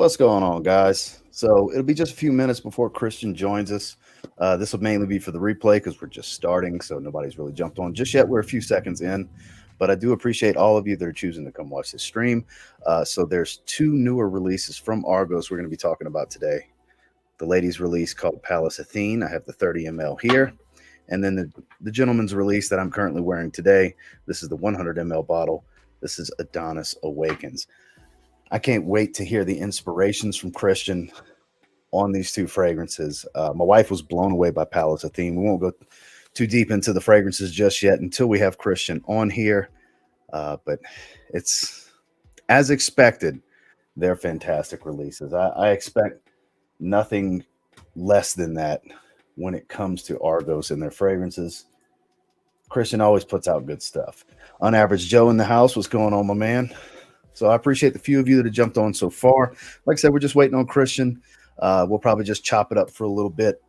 What's going on, guys? So it'll be just a few minutes before Christian joins us. This will mainly be for the replay because we're just starting, so nobody's really jumped on just yet. We're a few seconds in, but I do appreciate all of you that are choosing to come watch this stream. So there's two newer releases from Argos we're going to be talking about today. The ladies' release called Pallas Athene. I have the 30 ml here. And then the gentleman's release that I'm currently wearing today. This is the 100 ml bottle. This is Adonis Awakens. I can't wait to hear the inspirations from Christian on these two fragrances. My wife was blown away by Pallas Athene. We won't go too deep into the fragrances just yet until we have Christian on here. But it's as expected. They're fantastic releases. I expect nothing less than that when it comes to Argos and their fragrances. Christian always puts out good stuff. On average, Joe in the house, what's going on, my man? So I appreciate the few of you that have jumped on so far. Like I said, we're just waiting on Christian. We'll probably just chop it up for a little bit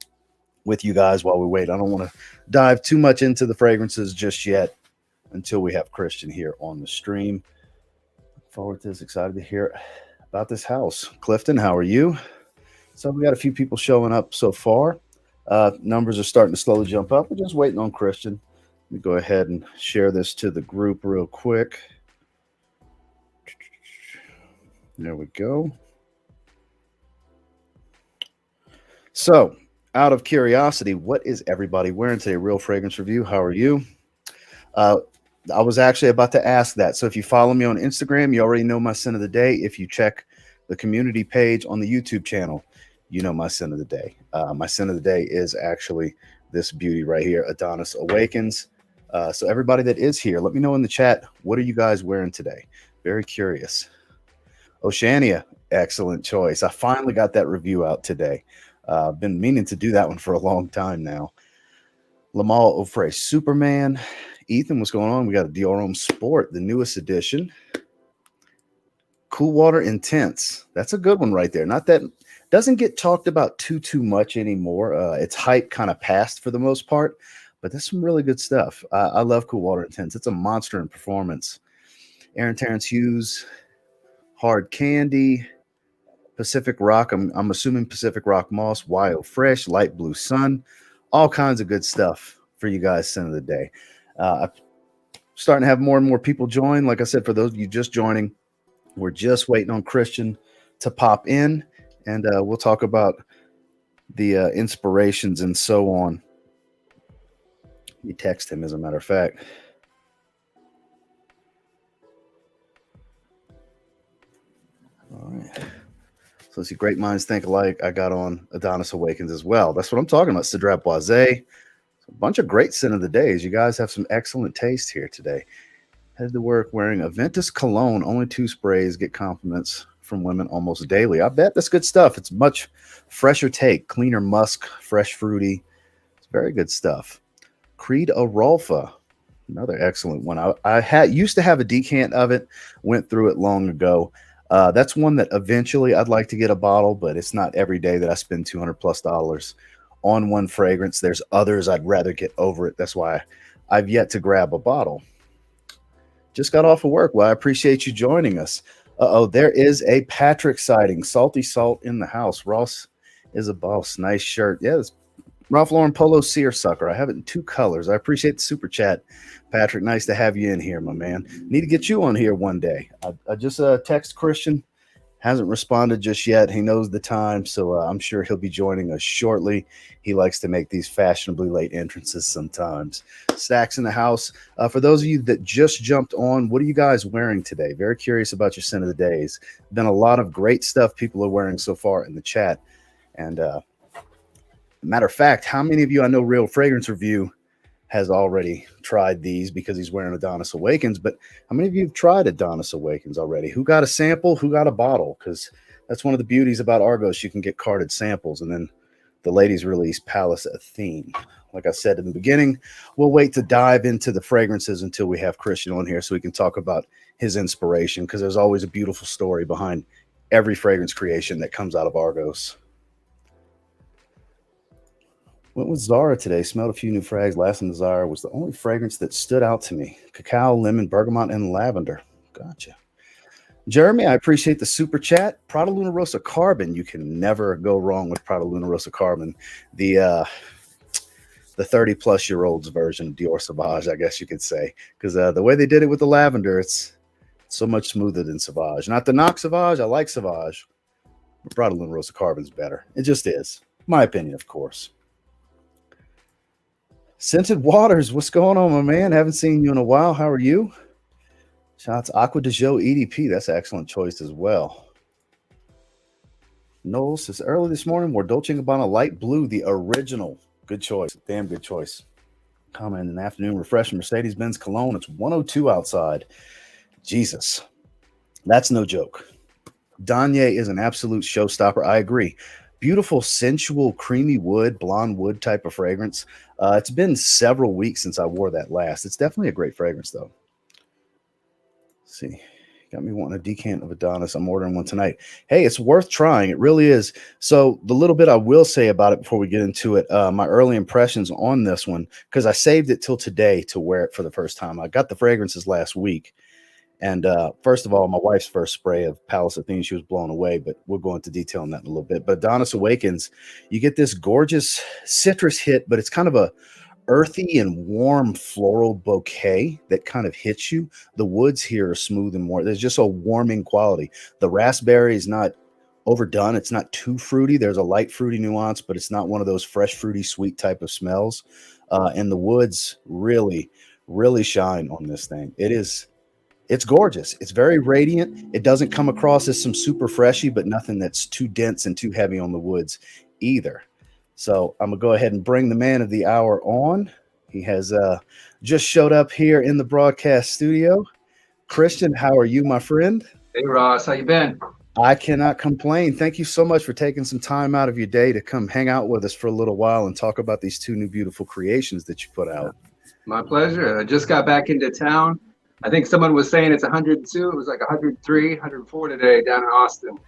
with you guys while we wait. I don't want to dive too much into the fragrances just yet until we have Christian here on the stream. Look forward to this. Excited to hear about this house. Clifton, how are you? So we got a few people showing up so far. Numbers are starting to slowly jump up. We're just waiting on Christian. Let me go ahead and share this to the group real quick. There we go. So, out of curiosity, what is everybody wearing today? Real Fragrance Review, how are you? I was actually about to ask that. So if you follow me on Instagram, you already know my scent of the day. If you check the community page on the YouTube channel, you know my scent of the day. My scent of the day is actually this beauty right here, Adonis Awakens. So everybody that is here, let me know in the chat, what are you guys wearing today? Very curious. Oceania, excellent choice. I finally got that review out today. I've been meaning to do that one for a long time now. Lamal Ofre Superman. Ethan, what's going on? We got a Dior Homme Sport, the newest edition. Cool Water Intense. That's a good one right there. Not that doesn't get talked about too much anymore. Its hype kind of passed for the most part, but that's some really good stuff. I love Cool Water Intense. It's a monster in performance. Aaron Terrence Hughes. Hard Candy, Pacific Rock. I'm assuming Pacific Rock Moss, Wild Fresh, Light Blue Sun, all kinds of good stuff for you guys. Scent of the day. I'm starting to have more and more people join. Like I said, for those of you just joining, we're just waiting on Christian to pop in, and we'll talk about the inspirations and so on. You text him, as a matter of fact. All right. So let's see. Great minds think alike. I got on Adonis Awakens as well. That's what I'm talking about. Cedrat Boisé. A bunch of great scent of the days. You guys have some excellent taste here today. Headed to work wearing Aventus Cologne. Only 2 sprays. Get compliments from women almost daily. I bet that's good stuff. It's much fresher take. Cleaner musk. Fresh fruity. It's very good stuff. Creed Arolfa. Another excellent one. I used to have a decant of it. Went through it long ago. That's one that eventually I'd like to get a bottle, but it's not every day that I spend $200+ on one fragrance. There's others I'd rather get over it. That's why I've yet to grab a bottle. Just got off of work. Well, I appreciate you joining us. There is a Patrick sighting. Salty Salt in the house. Ross is a boss. Nice shirt. Yeah, it's Ralph Lauren Polo Seersucker. I have it in 2 colors. I appreciate the super chat, Patrick. Nice to have you in here, my man. Need to get you on here one day. I just text Christian. Hasn't responded just yet. He knows the time, so I'm sure he'll be joining us shortly. He likes to make these fashionably late entrances sometimes. Stacks in the house. For those of you that just jumped on, what are you guys wearing today? Very curious about your scent of the days. Been a lot of great stuff people are wearing so far in the chat. And matter of fact, how many of you, I know Real Fragrance Review has already tried these because he's wearing Adonis Awakens, but how many of you have tried Adonis Awakens already? Who got a sample? Who got a bottle? Because that's one of the beauties about Argos. You can get carded samples. And then the ladies release Pallas Athene. Like I said in the beginning, we'll wait to dive into the fragrances until we have Christian on here so we can talk about his inspiration, because there's always a beautiful story behind every fragrance creation that comes out of Argos. Went with Zara today. Smelled a few new frags. Last in Zara was the only fragrance that stood out to me. Cacao, lemon, bergamot, and lavender. Gotcha. Jeremy, I appreciate the super chat. Prada Luna Rosa Carbon. You can never go wrong with Prada Luna Rosa Carbon. The 30-plus-year-olds version of Dior Sauvage, I guess you could say, because the way they did it with the lavender, it's so much smoother than Sauvage. Not to knock Sauvage, I like Sauvage, but Prada Luna Rosa Carbon's better. It just is, my opinion, of course. Scented Waters, what's going on, my man? Haven't seen you in a while. How are you? Shout out to Aqua de Joe EDP. That's an excellent choice as well. Noel says early this morning, more Dolce & Gabbana light blue, the original. Good choice. Damn good choice. Comment in the afternoon, refreshing Mercedes-Benz Cologne. It's 102 outside. Jesus. That's no joke. Danye is an absolute showstopper. I agree. Beautiful, sensual, creamy wood, blonde wood type of fragrance. It's been several weeks since I wore that last. It's definitely a great fragrance, though. Let's see. Got me wanting a decant of Adonis. I'm ordering one tonight. Hey, it's worth trying. It really is. So the little bit I will say about it before we get into it, my early impressions on this one, because I saved it till today to wear it for the first time. I got the fragrances last week. And first of all, my wife's first spray of Pallas Athene, she was blown away, but we'll go into detail on that in a little bit. But Adonis Awakens, you get this gorgeous citrus hit, but it's kind of a earthy and warm floral bouquet that kind of hits you. The woods here are smooth and warm. There's just a warming quality. The raspberry is not overdone. It's not too fruity. There's a light fruity nuance, but it's not one of those fresh, fruity, sweet type of smells. And the woods really, really shine on this thing. It's gorgeous. It's very radiant. It doesn't come across as some super freshy, but nothing that's too dense and too heavy on the woods either. So I'm going to go ahead and bring the man of the hour on. He has just showed up here in the broadcast studio. Christian, how are you, my friend? Hey, Ross. How you been? I cannot complain. Thank you so much for taking some time out of your day to come hang out with us for a little while and talk about these two new beautiful creations that you put out. My pleasure. I just got back into town. I think someone was saying it's 102. It was like 103, 104 today down in Austin.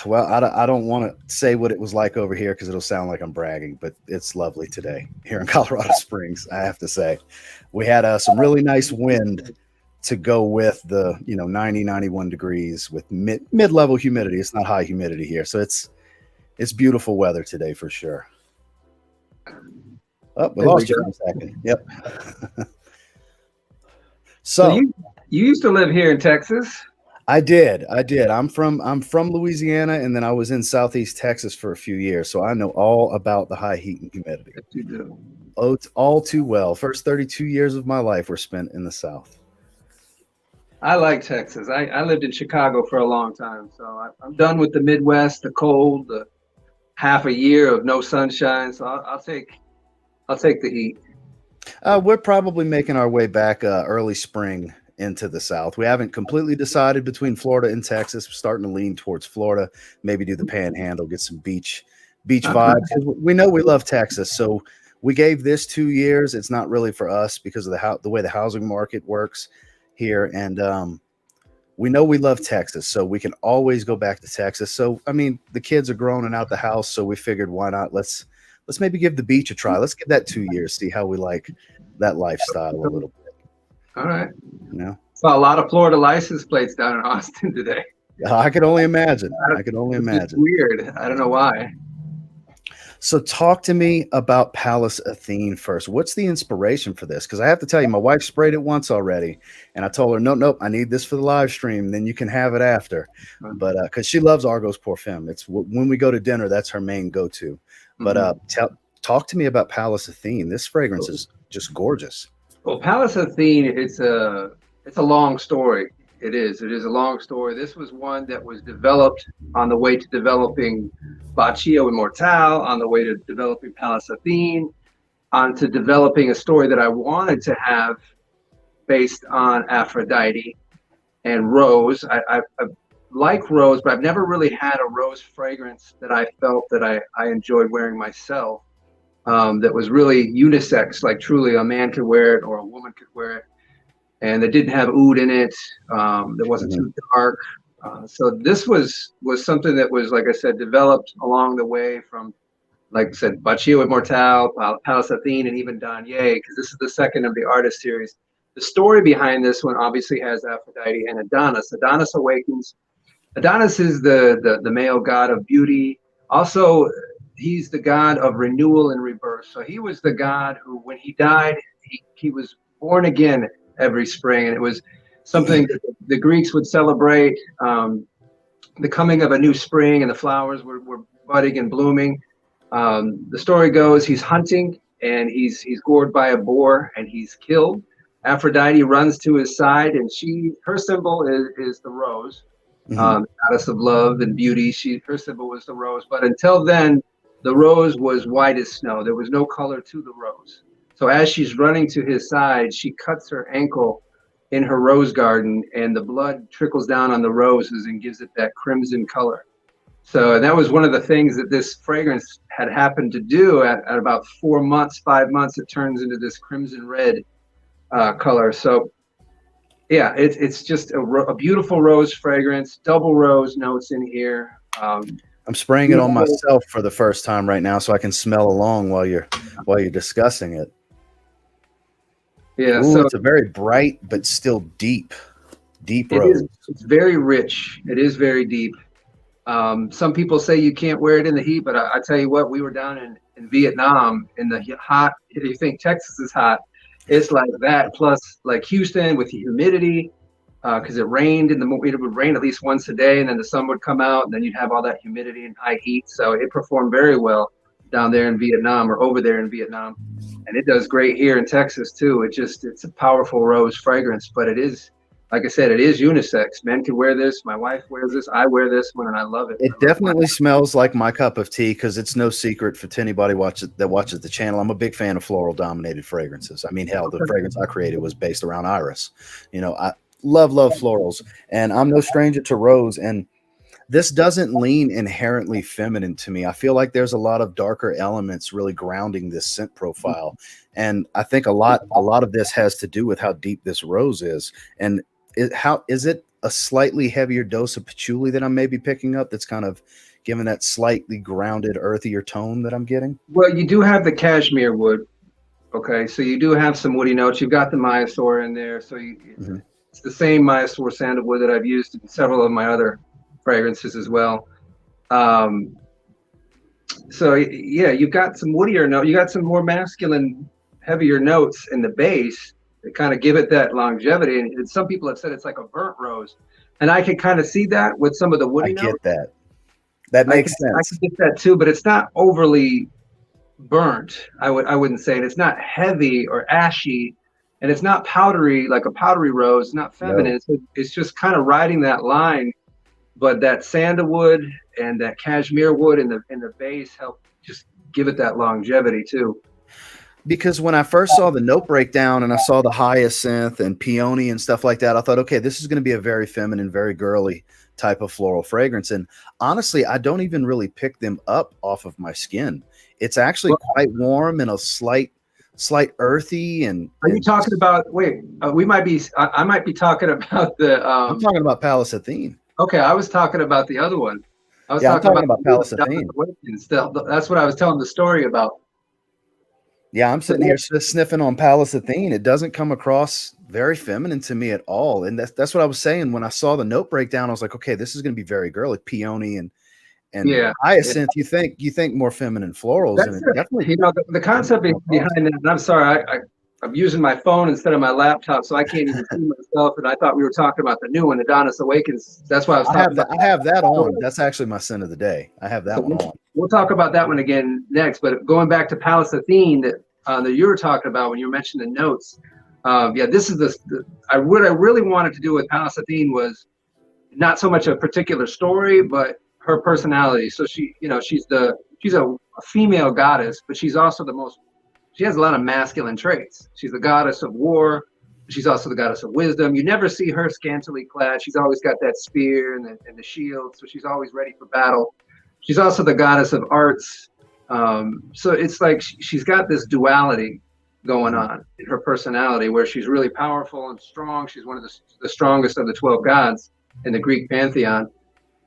Well, I don't want to say what it was like over here because it'll sound like I'm bragging, but it's lovely today here in Colorado Springs, I have to say. We had some really nice wind to go with the 90, 91 degrees with mid-level humidity. It's not high humidity here, so it's beautiful weather today for sure. Oh, we lost you for a second. Yep. So you used to live here in Texas? I did. I'm from Louisiana, and then I was in Southeast Texas for a few years, so I know all about the high heat and humidity. Yes, you do. Oh, it's all too well. First 32 years of my life were spent in the South. I like Texas. I lived in Chicago for a long time, so I'm done with the Midwest, the cold, the half a year of no sunshine. So I'll take the heat. We're probably making our way back early spring into the South. We haven't completely decided between Florida and Texas. We're starting to lean towards Florida, maybe do the Panhandle, get some beach vibes. We know we love Texas, so we gave this 2 years. It's not really for us because of the way the housing market works here, and we know we love Texas, so we can always go back to Texas. So I mean, the kids are grown and out the house, so we figured why not? Let's maybe give the beach a try. Let's give that 2 years, see how we like that lifestyle a little bit. All right. Saw a lot of Florida license plates down in Austin today. I could only imagine. It's weird. I don't know why. So talk to me about Pallas Athene first. What's the inspiration for this? Because I have to tell you, my wife sprayed it once already, and I told her, nope, I need this for the live stream. Then you can have it after. But because she loves Argos Parfum, it's when we go to dinner, that's her main go-to. But talk to me about Pallas Athene. This fragrance is just gorgeous. Well, Pallas Athene, it's a long story. It is a long story. This was one that was developed on the way to developing Baccio Immortale, on the way to developing Pallas Athene, on to developing a story that I wanted to have based on Aphrodite and Rose. I like Rose, but I've never really had a Rose fragrance that I felt that I enjoyed wearing myself. That was really unisex, like truly a man could wear it or a woman could wear it, and that didn't have oud in it. That wasn't too dark. So this was something that was, like I said, developed along the way from, like I said, Baccio Immortale, Pallas Athene, and even Danye, because this is the second of the artist series. The story behind this one obviously has Aphrodite and Adonis. Adonis Awakens. Adonis is the male god of beauty. Also, he's the god of renewal and rebirth. So he was the god who, when he died, he was born again every spring. And it was something that the Greeks would celebrate, the coming of a new spring, and the flowers were budding and blooming. The story goes he's hunting, and he's gored by a boar, and he's killed. Aphrodite runs to his side, and her symbol is the rose, goddess of love and beauty. Her symbol was the rose. But until then, the rose was white as snow. There was no color to the rose. So as she's running to his side, she cuts her ankle in her rose garden, and the blood trickles down on the roses and gives it that crimson color. So that was one of the things that this fragrance had happened to do at about 4 months, 5 months. It turns into this crimson red color. So yeah, it's just a beautiful rose fragrance, double rose notes in here. I'm spraying it on myself for the first time right now, so I can smell along while you're discussing it. Yeah, ooh, so it's a very bright but still deep rose. It's very rich. It is very deep. Some people say you can't wear it in the heat, but I tell you what, we were down in Vietnam in the hot. If you think Texas is hot, it's like that. Plus, like Houston with the humidity, because it rained it would rain at least once a day, and then the sun would come out, and then you'd have all that humidity and high heat. So it performed very well down there in Vietnam, or over there in Vietnam, and it does great here in Texas too. It's a powerful rose fragrance, but it is, like I said, it is unisex. Men can wear this. My wife wears this. I wear this one, and I love it. It definitely smells like my cup of tea, because it's no secret to anybody that watches the channel. I'm a big fan of floral-dominated fragrances. I mean, hell, the fragrance I created was based around iris. You know, I love florals, and I'm no stranger to rose. And this doesn't lean inherently feminine to me. I feel like there's a lot of darker elements really grounding this scent profile, and I think a lot of this has to do with how deep this rose is. And how is it a slightly heavier dose of patchouli that I'm maybe picking up that's kind of giving that slightly grounded, earthier tone that I'm getting? Well, you do have the cashmere wood. Okay, so you do have some woody notes. You've got the Mysore in there, so it's the same Mysore sandalwood that I've used in several of my other fragrances as well. So yeah, you've got some woodier note. You got some more masculine, heavier notes in the base that kind of give it that longevity. And some people have said it's like a burnt rose, and I can kind of see that with some of the woody notes. I get that. That makes sense. I can get that too, but it's not overly burnt. I wouldn't say, and it's not heavy or ashy, and it's not powdery like a powdery rose. It's not feminine. No. It's just kind of riding that line. But that sandalwood and that cashmere wood in the base help just give it that longevity too. Because when I first saw the note breakdown and I saw the hyacinth and peony and stuff like that, I thought, okay, this is going to be a very feminine, very girly type of floral fragrance. And honestly, I don't even really pick them up off of my skin. It's actually quite warm and a slight earthy. And are you talking about? Wait, I might be talking about the. I'm talking about Pallas Athene. Okay, I was talking about the other one. I was talking about Pallas Athene. That's what I was telling the story about. Yeah, I'm sitting here sniffing on Pallas Athene. It doesn't come across very feminine to me at all. And that's what I was saying when I saw the note breakdown. I was like, okay, this is going to be very girly, peony and hyacinth. Yeah. You think more feminine florals. That's and it definitely, the concept behind that. And I'm sorry, I'm using my phone instead of my laptop, so I can't even see myself. And I thought we were talking about the new one, Adonis Awakens. That's why I was talking about. I have that on. That's actually my scent of the day. I have that one on. We'll talk about that one again next. But going back to Pallas Athene that you were talking about when you mentioned the notes. This is what I really wanted to do with Pallas Athene was not so much a particular story, but her personality. So she's a female goddess, but she's also she has a lot of masculine traits. She's the goddess of war. She's also the goddess of wisdom. You never see her scantily clad. She's always got that spear and the shield. So she's always ready for battle. She's also the goddess of arts. So it's like she's got this duality going on in her personality where she's really powerful and strong. She's one of the strongest of the 12 gods in the Greek pantheon.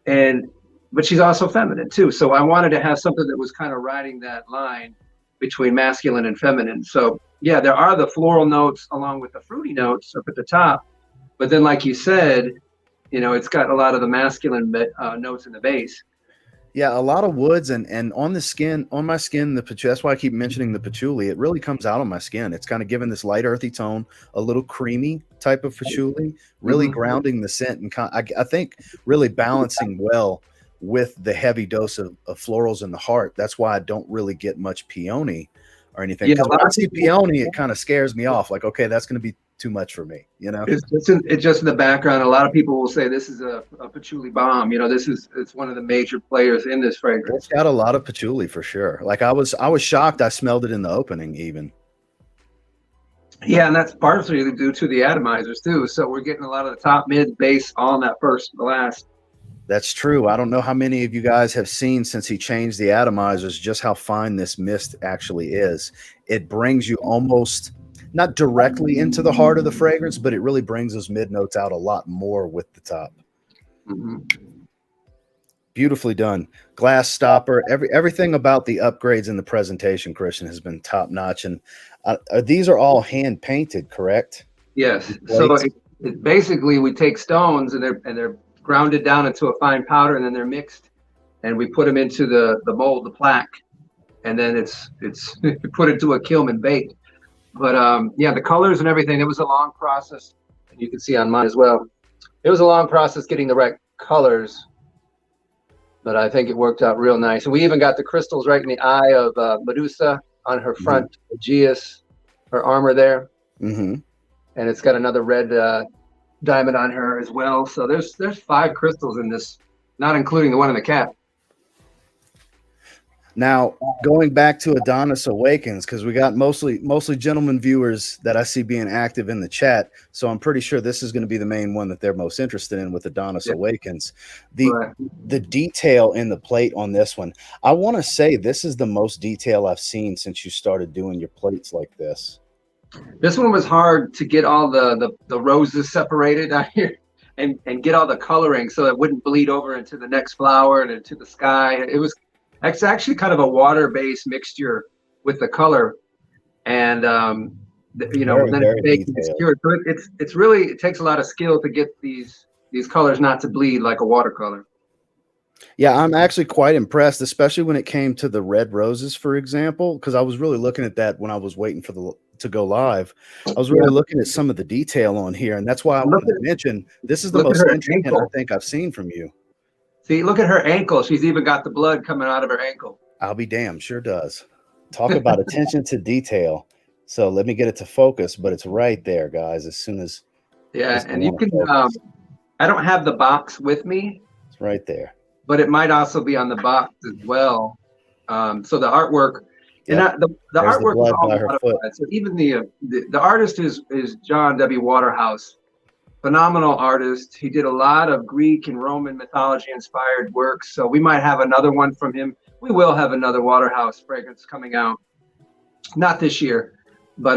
But she's also feminine too. So I wanted to have something that was kind of riding that line between masculine and feminine. So yeah, there are the floral notes along with the fruity notes up at the top, but then like you said, you know, it's got a lot of the masculine notes in the base. Yeah, a lot of woods, and on the skin, on my skin, the patchouli. That's why I keep mentioning the patchouli. It really comes out on my skin. It's kind of giving this light earthy tone, a little creamy type of patchouli, really grounding the scent, and I think really balancing well with the heavy dose of florals in the heart. That's why I don't really get much peony or anything. Yeah, Because when I see peony, it kind of scares me off. Like, okay, that's going to be too much for me, you know. It's just in the background. A lot of people will say this is a patchouli bomb. You know, it's one of the major players in this fragrance. It's got a lot of patchouli for sure. Like I was shocked. I smelled it in the opening even. Yeah, and that's partially due to the atomizers too. So we're getting a lot of the top, mid, base on that first, the last. That's true. I don't know how many of you guys have seen since he changed the atomizers just how fine this mist actually is. It brings you almost not directly into the heart of the fragrance, but it really brings those mid notes out a lot more with the top. Beautifully done. Glass stopper. Everything about the upgrades in the presentation, Christian, has been top notch. And these are all hand painted, correct? Yes. So basically we take stones and they're grounded down into a fine powder, and then they're mixed, and we put them into the mold, the plaque, and then it's put into a kiln and baked. But yeah, the colors and everything, it was a long process, and you can see on mine as well. It was a long process getting the right colors, but I think it worked out real nice. And we even got the crystals right in the eye of Medusa on her front, Aegeus, her armor there, and it's got another red diamond on her as well. So there's 5 crystals in this, not including the one in the cap. Now, going back to Adonis Awakens, because we got mostly gentlemen viewers that I see being active in the chat, so I'm pretty sure this is going to be the main one that they're most interested in with Adonis Awakens. The detail in the plate on this one, I want to say this is the most detail I've seen since you started doing your plates like this. This one was hard to get all the roses separated out here and get all the coloring so it wouldn't bleed over into the next flower and into the sky. It's actually kind of a water-based mixture with the color, and you know, then it's baked and secured. So it's really, it takes a lot of skill to get these colors not to bleed like a watercolor. Yeah, I'm actually quite impressed, especially when it came to the red roses, for example, because I was really looking at that when I was waiting for to go live. I was really looking at some of the detail on here, and that's why I wanted to mention this is the most intricate I think I've seen from you. See, look at her ankle. She's even got the blood coming out of her ankle. I'll be damned, sure does. Talk about attention to detail. So let me get it to focus, but it's right there, guys. As soon as and you can. I don't have the box with me. It's right there, but it might also be on the box as well. So the artwork. And the artwork is all modified. So even the artist is John W. Waterhouse, phenomenal artist. He did a lot of Greek and Roman mythology inspired works. So we might have another one from him. We will have another Waterhouse fragrance coming out, not this year, but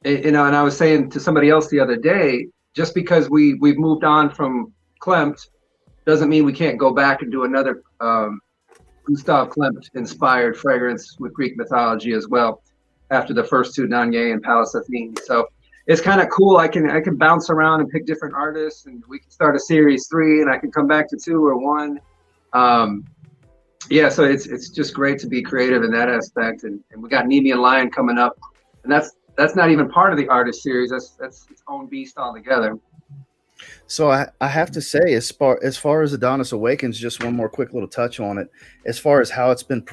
you know. And I was saying to somebody else the other day, just because we've moved on from Klimt doesn't mean we can't go back and do another Gustav Klimt inspired fragrance with Greek mythology as well, after the first 2, Nanye and Pallas Athene. So it's kind of cool. I can bounce around and pick different artists, and we can start a series 3, and I can come back to 2 or 1. Yeah, so it's just great to be creative in that aspect. And we got Nemean Lion coming up, and that's not even part of the artist series. That's its own beast altogether. So I have to say, as far as Adonis Awakens, just one more quick little touch on it. As far as how it's been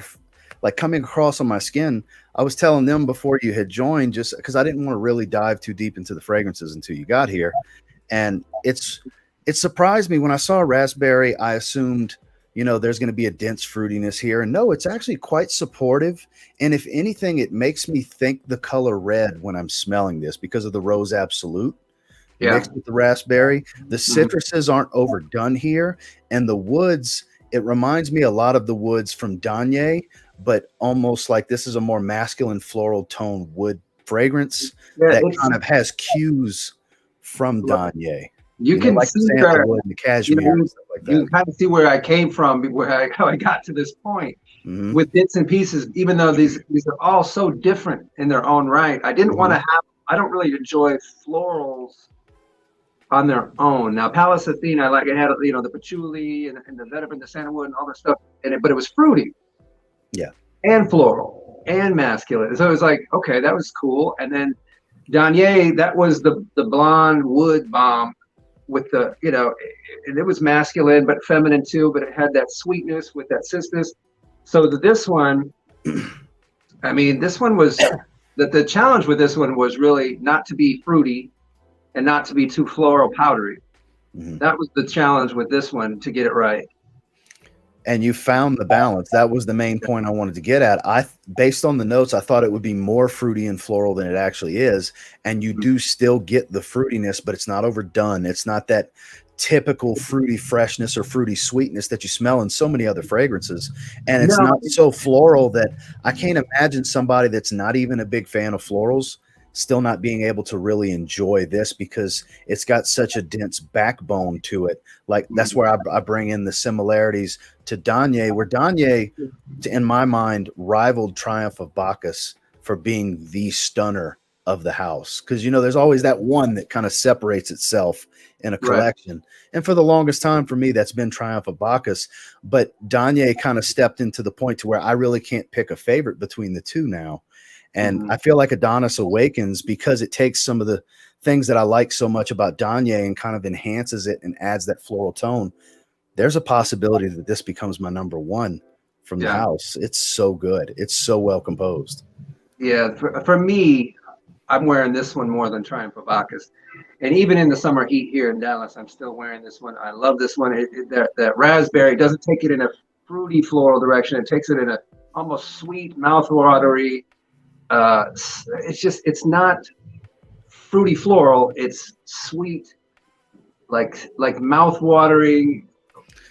like coming across on my skin, I was telling them before you had joined, just because I didn't want to really dive too deep into the fragrances until you got here. And it surprised me when I saw raspberry. I assumed, you know, there's going to be a dense fruitiness here. And no, it's actually quite supportive. And if anything, it makes me think the color red when I'm smelling this because of the Rose Absolute. Mixed with the raspberry. The citruses aren't overdone here, and the woods, it reminds me a lot of the woods from Danye, but almost like this is a more masculine floral tone wood fragrance that kind of has cues from Danye. You can like see the wood and the cashmere and stuff like that. You can kind of see where I came from, how I got to this point. with bits and pieces, even though these are all so different in their own right. I didn't want to have, I don't really enjoy florals on their own. Now, Pallas Athene, I like, it had, you know, the patchouli and the vetiver and the sandalwood and all that stuff in it, but it was fruity. Yeah. And floral and masculine. So it was like, okay, that was cool. And then Danier, that was the blonde wood bomb with the, you know, and it was masculine, but feminine too, but it had that sweetness with that cisness. So this one, I mean, this one was, the challenge with this one was really not to be fruity and not to be too floral powdery. That was the challenge with this one, to get it right. And you found the balance. That was the main point I wanted to get at. Based on the notes, I thought it would be more fruity and floral than it actually is. And you do still get the fruitiness, but it's not overdone. It's not that typical fruity freshness or fruity sweetness that you smell in so many other fragrances. And it's not so floral that I can't imagine somebody that's not even a big fan of florals still not being able to really enjoy this, because it's got such a dense backbone to it. Like, that's where I bring in the similarities to Danier, where Danier, in my mind, rivaled Triumph of Bacchus for being the stunner of the house. Because, you know, there's always that one that kind of separates itself in a collection. Right. And for the longest time for me, that's been Triumph of Bacchus. But Danier kind of stepped into the point to where I really can't pick a favorite between the two now. And I feel like Adonis Awakens, because it takes some of the things that I like so much about Danier and kind of enhances it and adds that floral tone. There's a possibility that this becomes my number one from the house. It's so good. It's so well composed. Yeah, for me, I'm wearing this one more than Triumph of Bacchus. And even in the summer heat here in Dallas, I'm still wearing this one. I love this one. That raspberry doesn't take it in a fruity floral direction. It takes it in a almost sweet, mouth-watery. It's not fruity floral. It's sweet, like mouth-watering.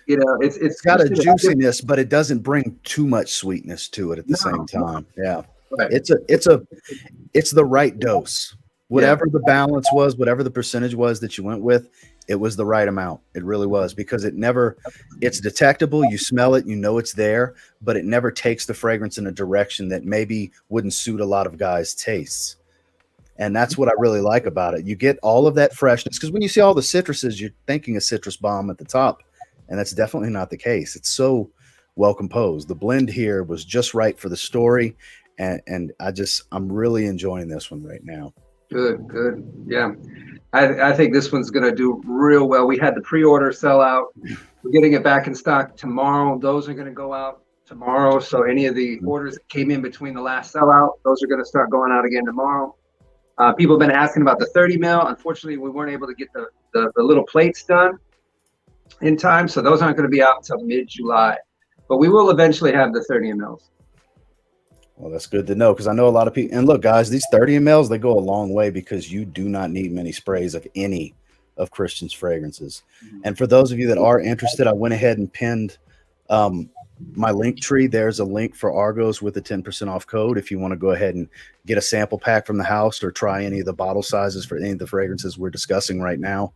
You know, it's got a juiciness, but it doesn't bring too much sweetness to it at the same time. Yeah, right. It's the right dose. Whatever the balance was, whatever the percentage was that you went with, it was the right amount. It really was, because it's detectable. You smell it, you know it's there, but it never takes the fragrance in a direction that maybe wouldn't suit a lot of guys' tastes. And that's what I really like about it. You get all of that freshness, because when you see all the citruses, you're thinking a citrus bomb at the top, and that's definitely not the case. It's so well composed. The blend here was just right for the story, and I'm really enjoying this one right now. Good. Yeah. I think this one's going to do real well. We had the pre-order sell out. We're getting it back in stock tomorrow. Those are going to go out tomorrow. So any of the orders that came in between the last sellout, those are going to start going out again tomorrow. People have been asking about the 30 mil. Unfortunately, we weren't able to get the little plates done in time. So those aren't going to be out until mid-July. But we will eventually have the 30 mils. Well, that's good to know, because I know a lot of people. And look, guys, these 30 mls, they go a long way, because you do not need many sprays of any of Christian's fragrances. And for those of you that are interested, I went ahead and pinned my link tree. There's a link for Argos with a 10% off code if you want to go ahead and get a sample pack from the house or try any of the bottle sizes for any of the fragrances we're discussing right now.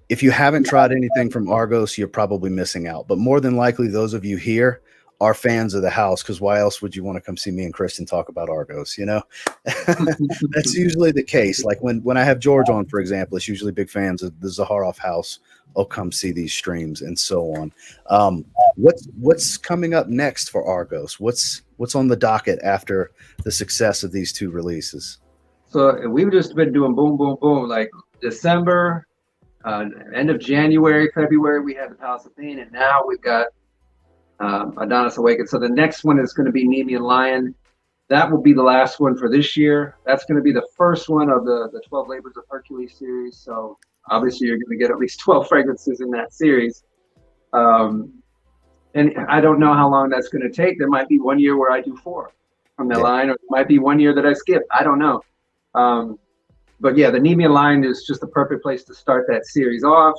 If you haven't tried anything from Argos, you're probably missing out. But more than likely, those of you here are fans of the house, because why else would you want to come see me and Kristen talk about Argos? You know, that's usually the case. Like when I have George on, for example, it's usually big fans of the Zaharoff house. I'll come see these streams and so on. What's coming up next for Argos? What's on the docket after the success of these two releases? So we've just been doing boom, boom, boom. Like December, end of January, February, we had the Pallas Athene, and now we've got Adonis Awakens. So the next one is going to be Nemean Lion. That will be the last one for this year. That's going to be the first one of the 12 Labors of Hercules series. So obviously you're going to get at least 12 fragrances in that series. And I don't know how long that's going to take. There might be one year where I do 4 from the line, or it might be one year that I skip. I don't know. But yeah, the Nemean Lion is just the perfect place to start that series off.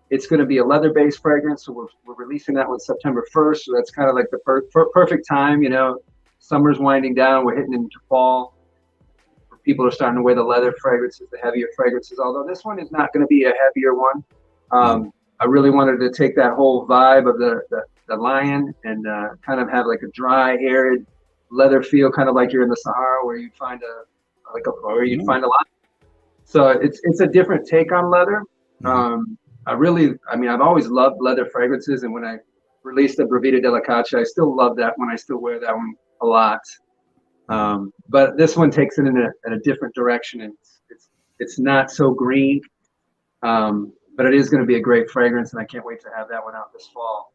It's going to be a leather-based fragrance, so we're releasing that one September 1st. So that's kind of like the perfect time. You know, summer's winding down. We're heading into fall. People are starting to wear the leather fragrances, the heavier fragrances. Although this one is not going to be a heavier one. I really wanted to take that whole vibe of the the lion, and kind of have like a dry, arid leather feel, kind of like you're in the Sahara, where you'd find where you'd find a lion. So it's a different take on leather. I've always loved leather fragrances, and when I released the Bravita Delicace, I still love that one. I still wear that one a lot. But this one takes it in a different direction, and it's not so green. But it is going to be a great fragrance, and I can't wait to have that one out this fall.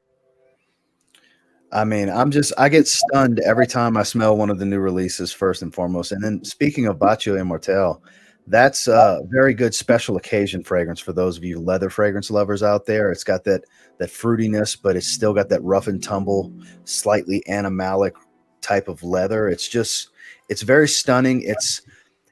I mean, I get stunned every time I smell one of the new releases, first and foremost. And then speaking of Bacio Immortelle, that's a very good special occasion fragrance for those of you leather fragrance lovers out there. It's got that fruitiness, but it's still got that rough and tumble, slightly animalic type of leather. It's very stunning.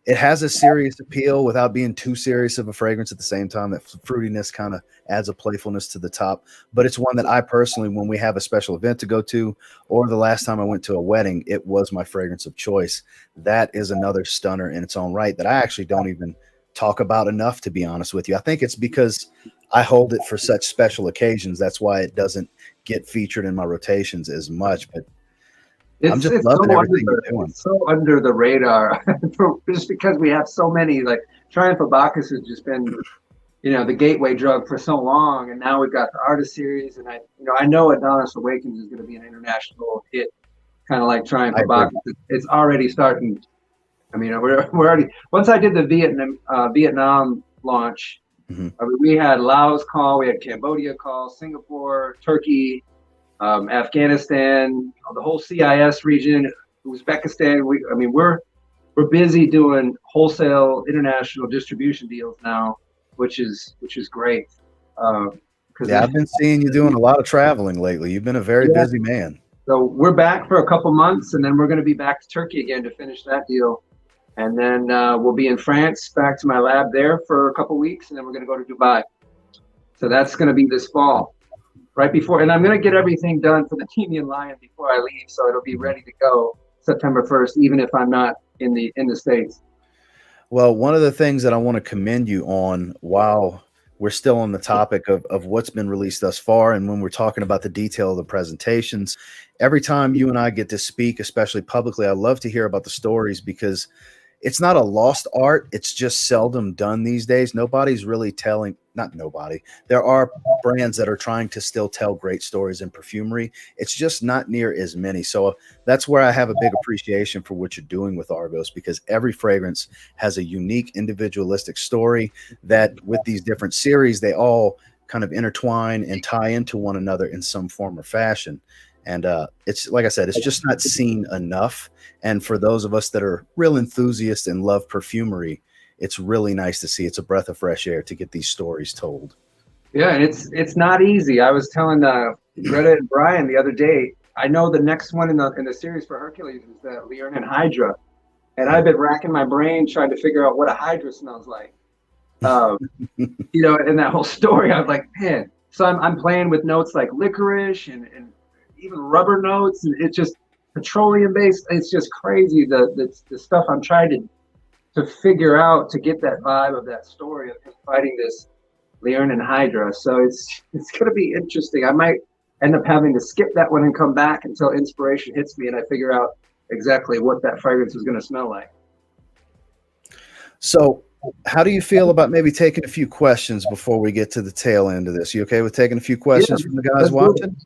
It has a serious appeal without being too serious of a fragrance at the same time. That fruitiness kind of adds a playfulness to the top. But it's one that I personally, when we have a special event to go to, or the last time I went to a wedding, it was my fragrance of choice. That is another stunner in its own right that I actually don't even talk about enough, to be honest with you. I think it's because I hold it for such special occasions. That's why it doesn't get featured in my rotations as much. But I'm just loving everything you're doing. It's so under the radar, just because we have so many. Like Triumph of Bacchus has just been, the gateway drug for so long, and now we've got the Artist series, and I know Adonis Awakens is going to be an international hit, kind of like Triumph of Bacchus. It's already starting. I mean, we're already. Once I did the Vietnam launch, we had Laos call, we had Cambodia call, Singapore, Turkey. Afghanistan, the whole CIS region, Uzbekistan. We're busy doing wholesale international distribution deals now, which is great. I've been seeing you doing a lot of traveling lately. You've been a very busy man. So we're back for a couple months, and then we're going to be back to Turkey again to finish that deal, and then we'll be in France, back to my lab there for a couple weeks, and then we're going to go to Dubai. So that's going to be this fall. Right before, and I'm going to get everything done for the Temian Lion before I leave, so it'll be ready to go September 1st, even if I'm not in the States. Well, one of the things that I want to commend you on, while we're still on the topic of what's been released thus far, and when we're talking about the detail of the presentations, every time you and I get to speak, especially publicly, I love to hear about the stories, because it's not a lost art. It's just seldom done these days. Nobody's really telling, not nobody. There are brands that are trying to still tell great stories in perfumery. It's just not near as many. So that's where I have a big appreciation for what you're doing with Argos, because every fragrance has a unique individualistic story that with these different series, they all kind of intertwine and tie into one another in some form or fashion. And it's, like I said, it's just not seen enough. And for those of us that are real enthusiasts and love perfumery, it's really nice to see. It's a breath of fresh air to get these stories told. Yeah, and it's not easy. I was telling Greta and Brian the other day, I know the next one in the series for Hercules is the Learnin Hydra. And I've been racking my brain trying to figure out what a Hydra smells like. In that whole story, I was like, man. So I'm playing with notes like licorice and even rubber notes, and it's just petroleum based. It's just crazy the stuff I'm trying to figure out to get that vibe of that story of him fighting this Learnin Hydra. So it's going to be interesting. I might end up having to skip that one and come back until inspiration hits me and I figure out exactly what that fragrance is going to smell like. So how do you feel about maybe taking a few questions before we get to the tail end of this? You okay with taking a few questions from the guys watching?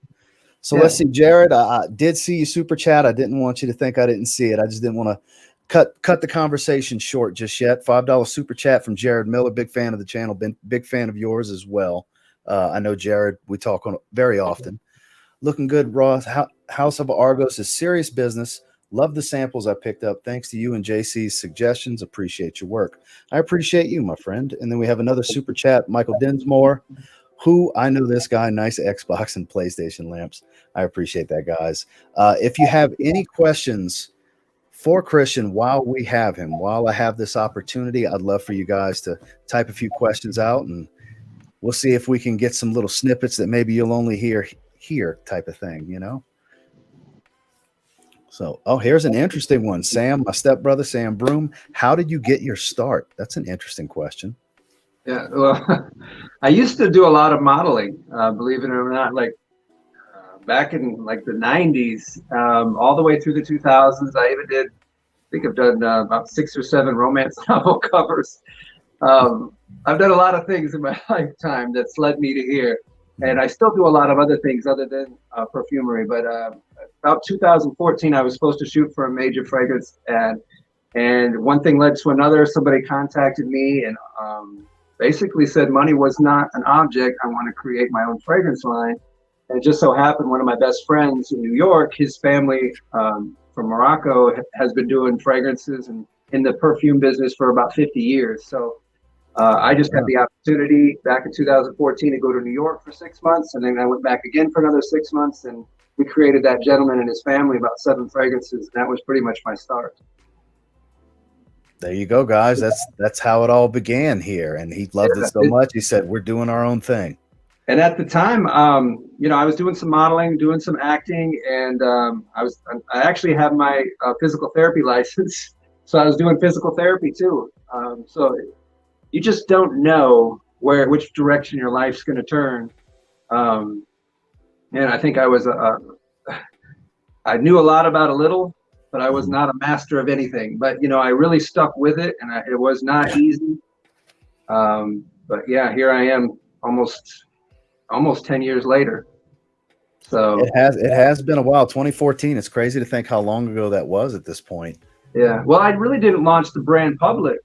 So let's see, Jared, I did see you super chat. I didn't want you to think I didn't see it. I just didn't want to cut the conversation short just yet. $5 super chat from Jared Miller. Big fan of the channel. Big fan of yours as well. I know Jared, we talk on very often. Looking good, Ross. House of Argos is serious business. Love the samples I picked up. Thanks to you and JC's suggestions. Appreciate your work. I appreciate you, my friend. And then we have another super chat, Michael Dinsmore. I know this guy, nice Xbox and PlayStation lamps. I appreciate that, guys. If you have any questions for Christian while we have him, while I have this opportunity, I'd love for you guys to type a few questions out, and we'll see if we can get some little snippets that maybe you'll only hear here type of thing, So, here's an interesting one. Sam, my stepbrother, Sam Broom. How did you get your start? That's an interesting question. Yeah, well, I used to do a lot of modeling, believe it or not, back in like the 90s, all the way through the 2000s. I even did, I think I've done about 6 or 7 romance novel covers. I've done a lot of things in my lifetime that's led me to here. And I still do a lot of other things other than perfumery. But about 2014, I was supposed to shoot for a major fragrance ad. And one thing led to another. Somebody contacted me and basically said money was not an object. I want to create my own fragrance line. And it just so happened one of my best friends in New York, his family from Morocco has been doing fragrances and in the perfume business for about 50 years. So I just had the opportunity back in 2014 to go to New York for 6 months. And then I went back again for another 6 months. And we created that gentleman and his family about 7 fragrances. And that was pretty much my start. There you go, guys. That's how it all began here. And he loved it so much. He said, we're doing our own thing. And at the time, I was doing some modeling, doing some acting, and I actually have my physical therapy license. So I was doing physical therapy too. So you just don't know which direction your life's going to turn. And I think I knew a lot about a little, but I was not a master of anything. But, I really stuck with it, and it was not easy. But yeah, here I am almost 10 years later. So it has been a while. 2014. It's crazy to think how long ago that was at this point. Yeah. Well, I really didn't launch the brand public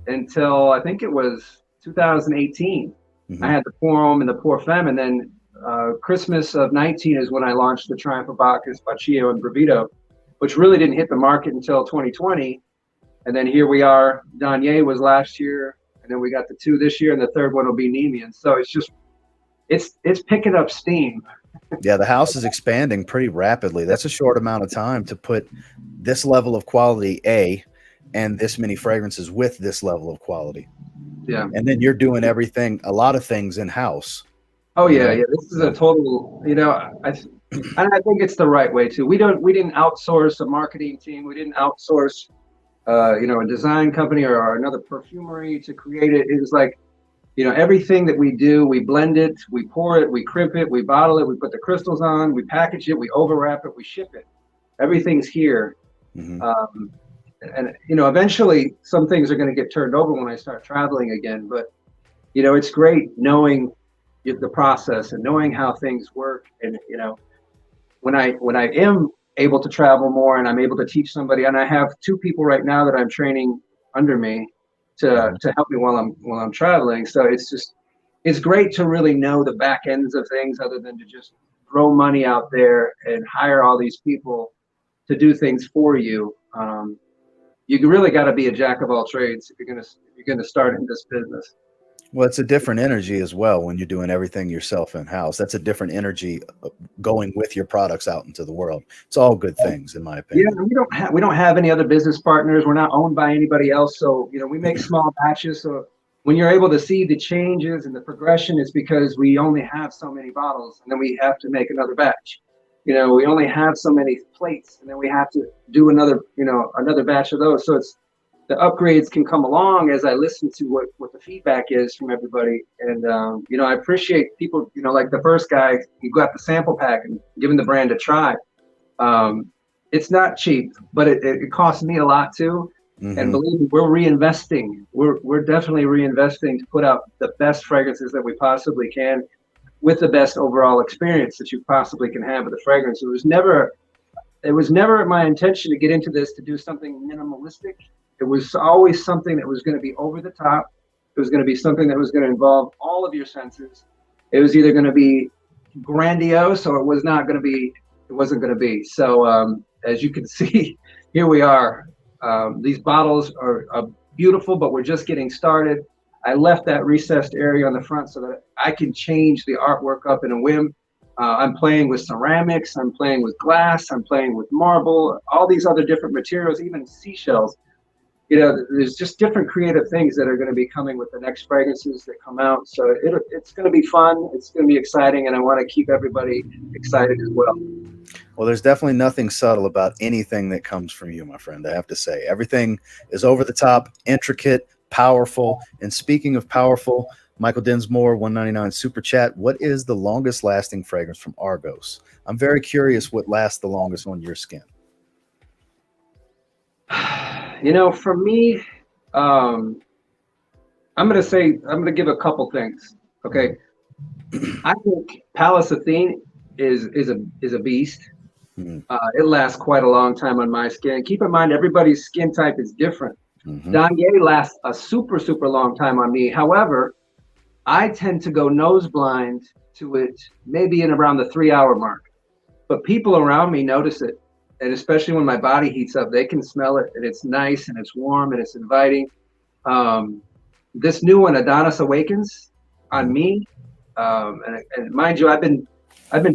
until I think it was 2018. Mm-hmm. I had the Pour Homme and the Pour Femme, and then Christmas of 19 is when I launched the Triumph of Bacchus, Baccio, and Bravito, which really didn't hit the market until 2020. And then here we are. Danier was last year, and then we got the 2 this year, and the 3rd one will be Neiman. So it's picking up steam. Yeah, the house is expanding pretty rapidly. That's a short amount of time to put this level of quality, and this many fragrances with this level of quality. Yeah. And then you're doing a lot of things in-house. Oh, yeah. This is a total, I think it's the right way too. We didn't outsource a marketing team. We didn't outsource, a design company or another perfumery to create it. It was like, everything that we do, we blend it, we pour it, we crimp it, we bottle it, we put the crystals on, we package it, we overwrap it, we ship it. Everything's here. Mm-hmm. And eventually some things are going to get turned over when I start traveling again. But, it's great knowing the process and knowing how things work. And, when I am able to travel more and I'm able to teach somebody, and I have 2 people right now that I'm training under me to help me while I'm traveling. So it's great to really know the back ends of things other than to just throw money out there and hire all these people to do things for you. You really got to be a jack of all trades if you're gonna start in this business. Well, it's a different energy as well when you're doing everything yourself in-house. That's a different energy going with your products out into the world. It's all good things, in my opinion. Yeah, we don't have any other business partners. We're not owned by anybody else. So, we make small batches. So when you're able to see the changes and the progression, it's because we only have so many bottles, and then we have to make another batch. We only have so many plates, and then we have to do another batch of those. So the upgrades can come along as I listen to what the feedback is from everybody. And, I appreciate people, like the first guy, he got the sample pack and given the brand a try. It's not cheap, but it costs me a lot too. Mm-hmm. And believe me, we're reinvesting. We're definitely reinvesting to put out the best fragrances that we possibly can with the best overall experience that you possibly can have with a fragrance. It was never my intention to get into this to do something minimalistic. It was always something that was going to be over the top. It was going to be something that was going to involve all of your senses. It was either going to be grandiose or it wasn't going to be. So as you can see, here we are. These bottles are beautiful, but we're just getting started. I left that recessed area on the front so that I can change the artwork up in a whim. I'm playing with ceramics. I'm playing with glass. I'm playing with marble, all these other different materials, even seashells. There's just different creative things that are going to be coming with the next fragrances that come out. So it's going to be fun. It's going to be exciting. And I want to keep everybody excited as well. Well, there's definitely nothing subtle about anything that comes from you, my friend. I have to say, everything is over the top, intricate, powerful. And speaking of powerful, Michael Dinsmore, 199 super chat. What is the longest lasting fragrance from Argos? I'm very curious what lasts the longest on your skin. You know, for me, I'm gonna give a couple things. Okay, I think Pallas Athene is a beast. It lasts quite a long time on my skin. Keep in mind, everybody's skin type is different. Danye lasts a super long time on me. However, I tend to go nose blind to it maybe in around the 3-hour mark. But people around me notice it, and especially when my body heats up, they can smell it, and it's nice and it's warm and it's inviting. This new one, Adonis Awakens, on me, and mind you, I've been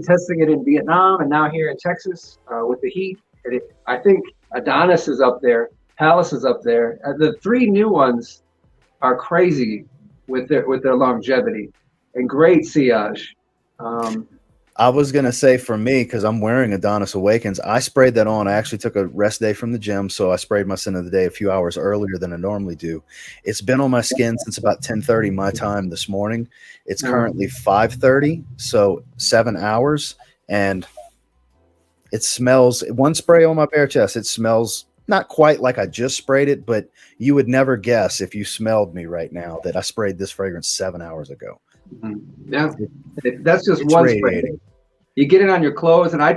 testing it in Vietnam and now here in Texas with the heat. And I think Adonis is up there, Pallas is up there. The 3 new ones are crazy with their longevity and great sillage. I was going to say for me, because I'm wearing Adonis Awakens, I sprayed that on. I actually took a rest day from the gym, so I sprayed my scent of the day a few hours earlier than I normally do. It's been on my skin since about 10:30 my time this morning. It's currently 5:30, so 7 hours, and it smells, one spray on my bare chest, it smells not quite like I just sprayed it, but you would never guess if you smelled me right now that I sprayed this fragrance 7 hours ago. Yeah, that's just one spray. You get it on your clothes, and I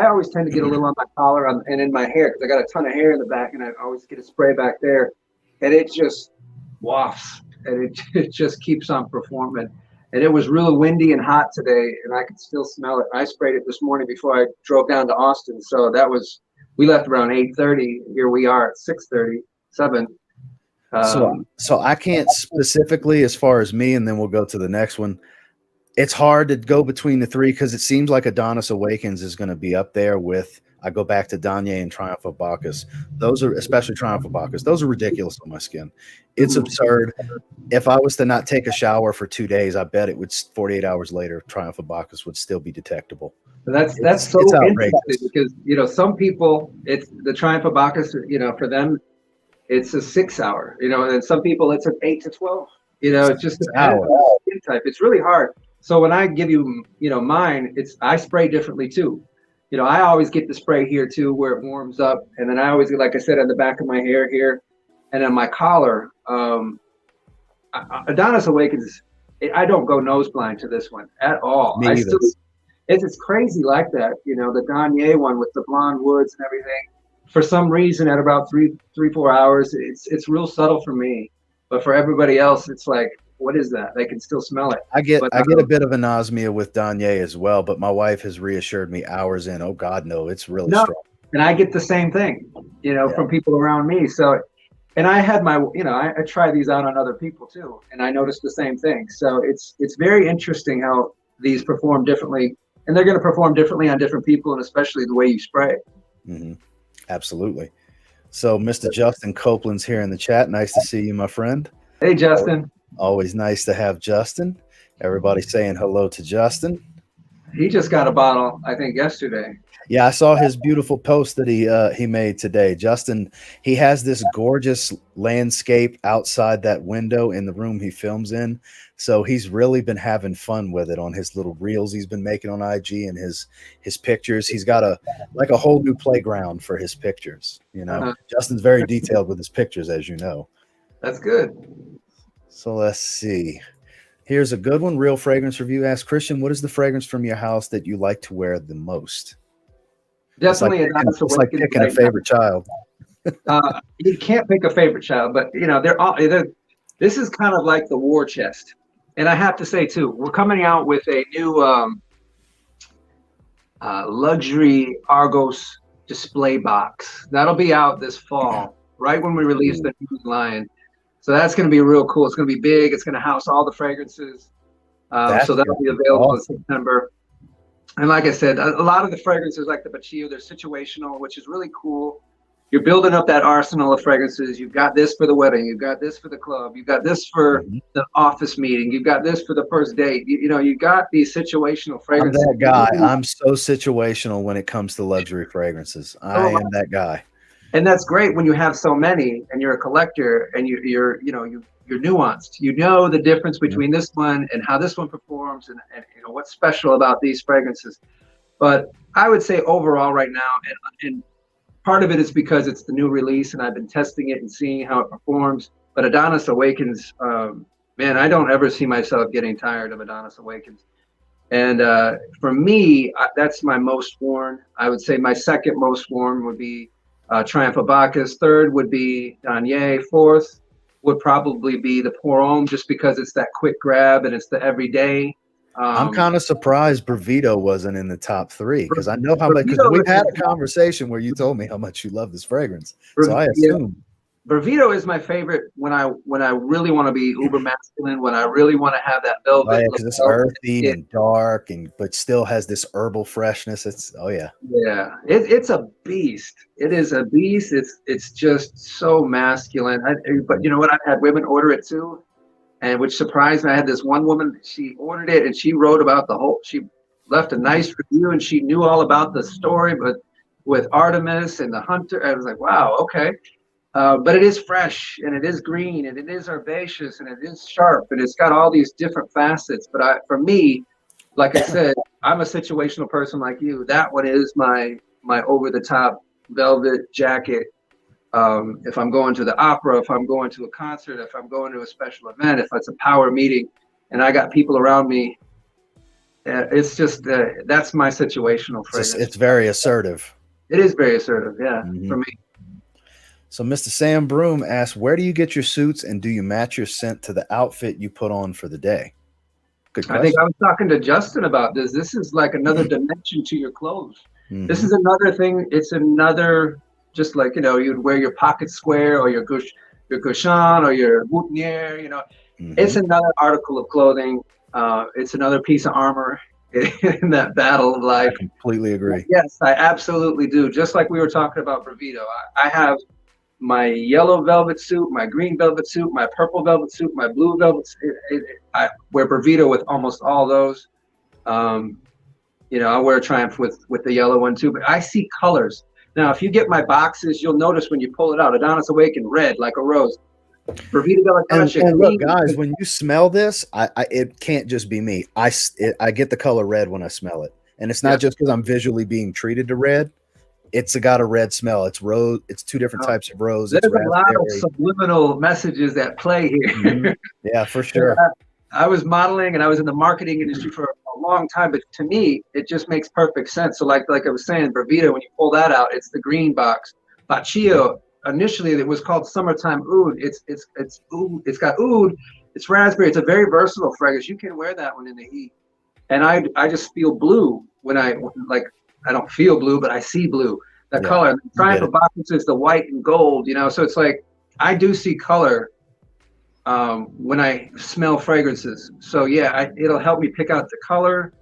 always tend to get a little on my collar and in my hair because I got a ton of hair in the back, and I always get a spray back there, and it just wafts, and it just keeps on performing. And it was really windy and hot today, and I could still smell it. I sprayed it this morning before I drove down to Austin, so we left around 8:30. Here we are at 6:37. So I can't specifically as far as me, and then we'll go to the next one. It's hard to go between the 3 because it seems like Adonis Awakens is going to be up there with, I go back to Danye and Triumph of Bacchus. Those are, especially Triumph of Bacchus, those are ridiculous on my skin. It's absurd. If I was to not take a shower for 2 days, I bet it would 48 hours later, Triumph of Bacchus would still be detectable. That's so interesting because, you know, some people, it's the Triumph of Bacchus, you know, for them, it's a 6-hour, you know, and some people it's an 8 to 12, you know, it's just depends on the skin type. It's really hard. So when I give you, you know, mine, I spray differently too. You know, I always get the spray here too, where it warms up. And then I always get, like I said, on the back of my hair here and on my collar. Adonis Awakens, I don't go nose blind to this one at all. It's crazy like that. You know, the Danye one with the blonde woods and everything. For some reason, at about 3-4 hours, it's real subtle for me. But for everybody else, it's like, what is that? They can still smell it. I get a bit of anosmia with Danye as well, but my wife has reassured me hours in, oh God, no, it's really strong. And I get the same thing, you know, from people around me. So, and I had my, you know, I try these out on other people too, and I noticed the same thing. So it's very interesting how these perform differently, and they're going to perform differently on different people, and especially the way you spray. Absolutely. So Mr. Justin Copeland's here in the chat. Nice to see you, my friend. Hey, Justin. Always nice to have Justin. Everybody saying hello to Justin. He just got a bottle, I think, yesterday. Yeah, I saw his beautiful post that he made today. Justin, he has this gorgeous landscape outside that window in the room he films in. So he's really been having fun with it on his little reels he's been making on IG and his pictures. He's got a whole new playground for his pictures. You know, Justin's very detailed with his pictures, as you know. That's good. So let's see. Here's a good one. Real Fragrance Review asks, Christian, what is the fragrance from your house that you like to wear the most? Definitely it's like picking a favorite child. You can't pick a favorite child, but you know, this is kind of like the war chest. And I have to say too, we're coming out with a new luxury Argos display box. That'll be out this fall, right when we release the new line. So that's going to be real cool. It's going to be big. It's going to house all the fragrances. So that'll be available in September. And like I said, a lot of the fragrances like the Baccio, they're situational, which is really cool. You're building up that arsenal of fragrances. You've got this for the wedding. You've got this for the club. You've got this for the office meeting. You've got this for the first date. You know, you got these situational fragrances. I'm that guy. I'm so situational when it comes to luxury fragrances. I am that guy. And that's great when you have so many and you're a collector and you're nuanced. You know the difference between this one and how this one performs, and you know what's special about these fragrances. But I would say overall right now, and part of it is because it's the new release and I've been testing it and seeing how it performs. But Adonis Awakens, man, I don't ever see myself getting tired of Adonis Awakens. And for me, that's my most worn. I would say my second most worn would be Triumph of Bacchus. Third would be Denier. Fourth would probably be the Pour Homme, just because it's that quick grab and it's the everyday. I'm kind of surprised Bravito wasn't in the top 3, because I know how much, because we've had a conversation where you told me how much you love this fragrance. So I assume. Bravito is my favorite when I really want to be uber masculine, when I really want to have that velvet. Oh, yeah, because it's earthy and dark, but still has this herbal freshness. It's it's a beast. It is a beast. It's just so masculine. But you know what? I've had women order it too, and which surprised me. I had this one woman. She ordered it and she wrote about the whole. She left a nice review and she knew all about the story, but with Artemis and the Hunter, I was like, wow, okay. But it is fresh and it is green and it is herbaceous and it is sharp and it's got all these different facets. But for me, like I said, I'm a situational person like you. That one is my over the top velvet jacket. If I'm going to the opera, if I'm going to a concert, if I'm going to a special event, if it's a power meeting and I got people around me, it's just that's my situational fragrance. It's very assertive. It is very assertive, yeah, for me. So Mr. Sam Broom asks, where do you get your suits and do you match your scent to the outfit you put on for the day? Good question. I think I was talking to Justin about this. This is like another dimension to your clothes. This is another thing. It's another, just like, you know, you'd wear your pocket square or your Gauchon or your boutonniere, you know. It's another article of clothing. It's another piece of armor in that battle of life. I completely agree. Yes, I absolutely do. Just like we were talking about Bravito. I have my yellow velvet suit, my green velvet suit, my purple velvet suit, my blue velvet suit. I wear Bravito with almost all those. You know, I wear a Triumph with the yellow one too, but I see colors. Now, if you get my boxes, you'll notice when you pull it out, Adonis Awaken, red, like a rose. Bravito Della Caccia. And look, guys, when you smell this, it can't just be me. I get the color red when I smell it. And it's not just because I'm visually being treated to red. It's got a red smell. It's rose. It's 2 different types of rose. There's a lot of subliminal messages at play here. Yeah, for sure. I was modeling and I was in the marketing industry for a long time, but to me, it just makes perfect sense. So like I was saying, Bravito, when you pull that out, it's the green box. Baccio, initially it was called Summertime Oud. It's oud. It's got oud. It's raspberry. It's a very versatile fragrance. You can wear that one in the heat. And I just feel blue when I don't feel blue, but I see blue. The color. The Triumph of Bacchus is the white and gold, you know. So it's like I do see color when I smell fragrances. So yeah, it'll help me pick out the color.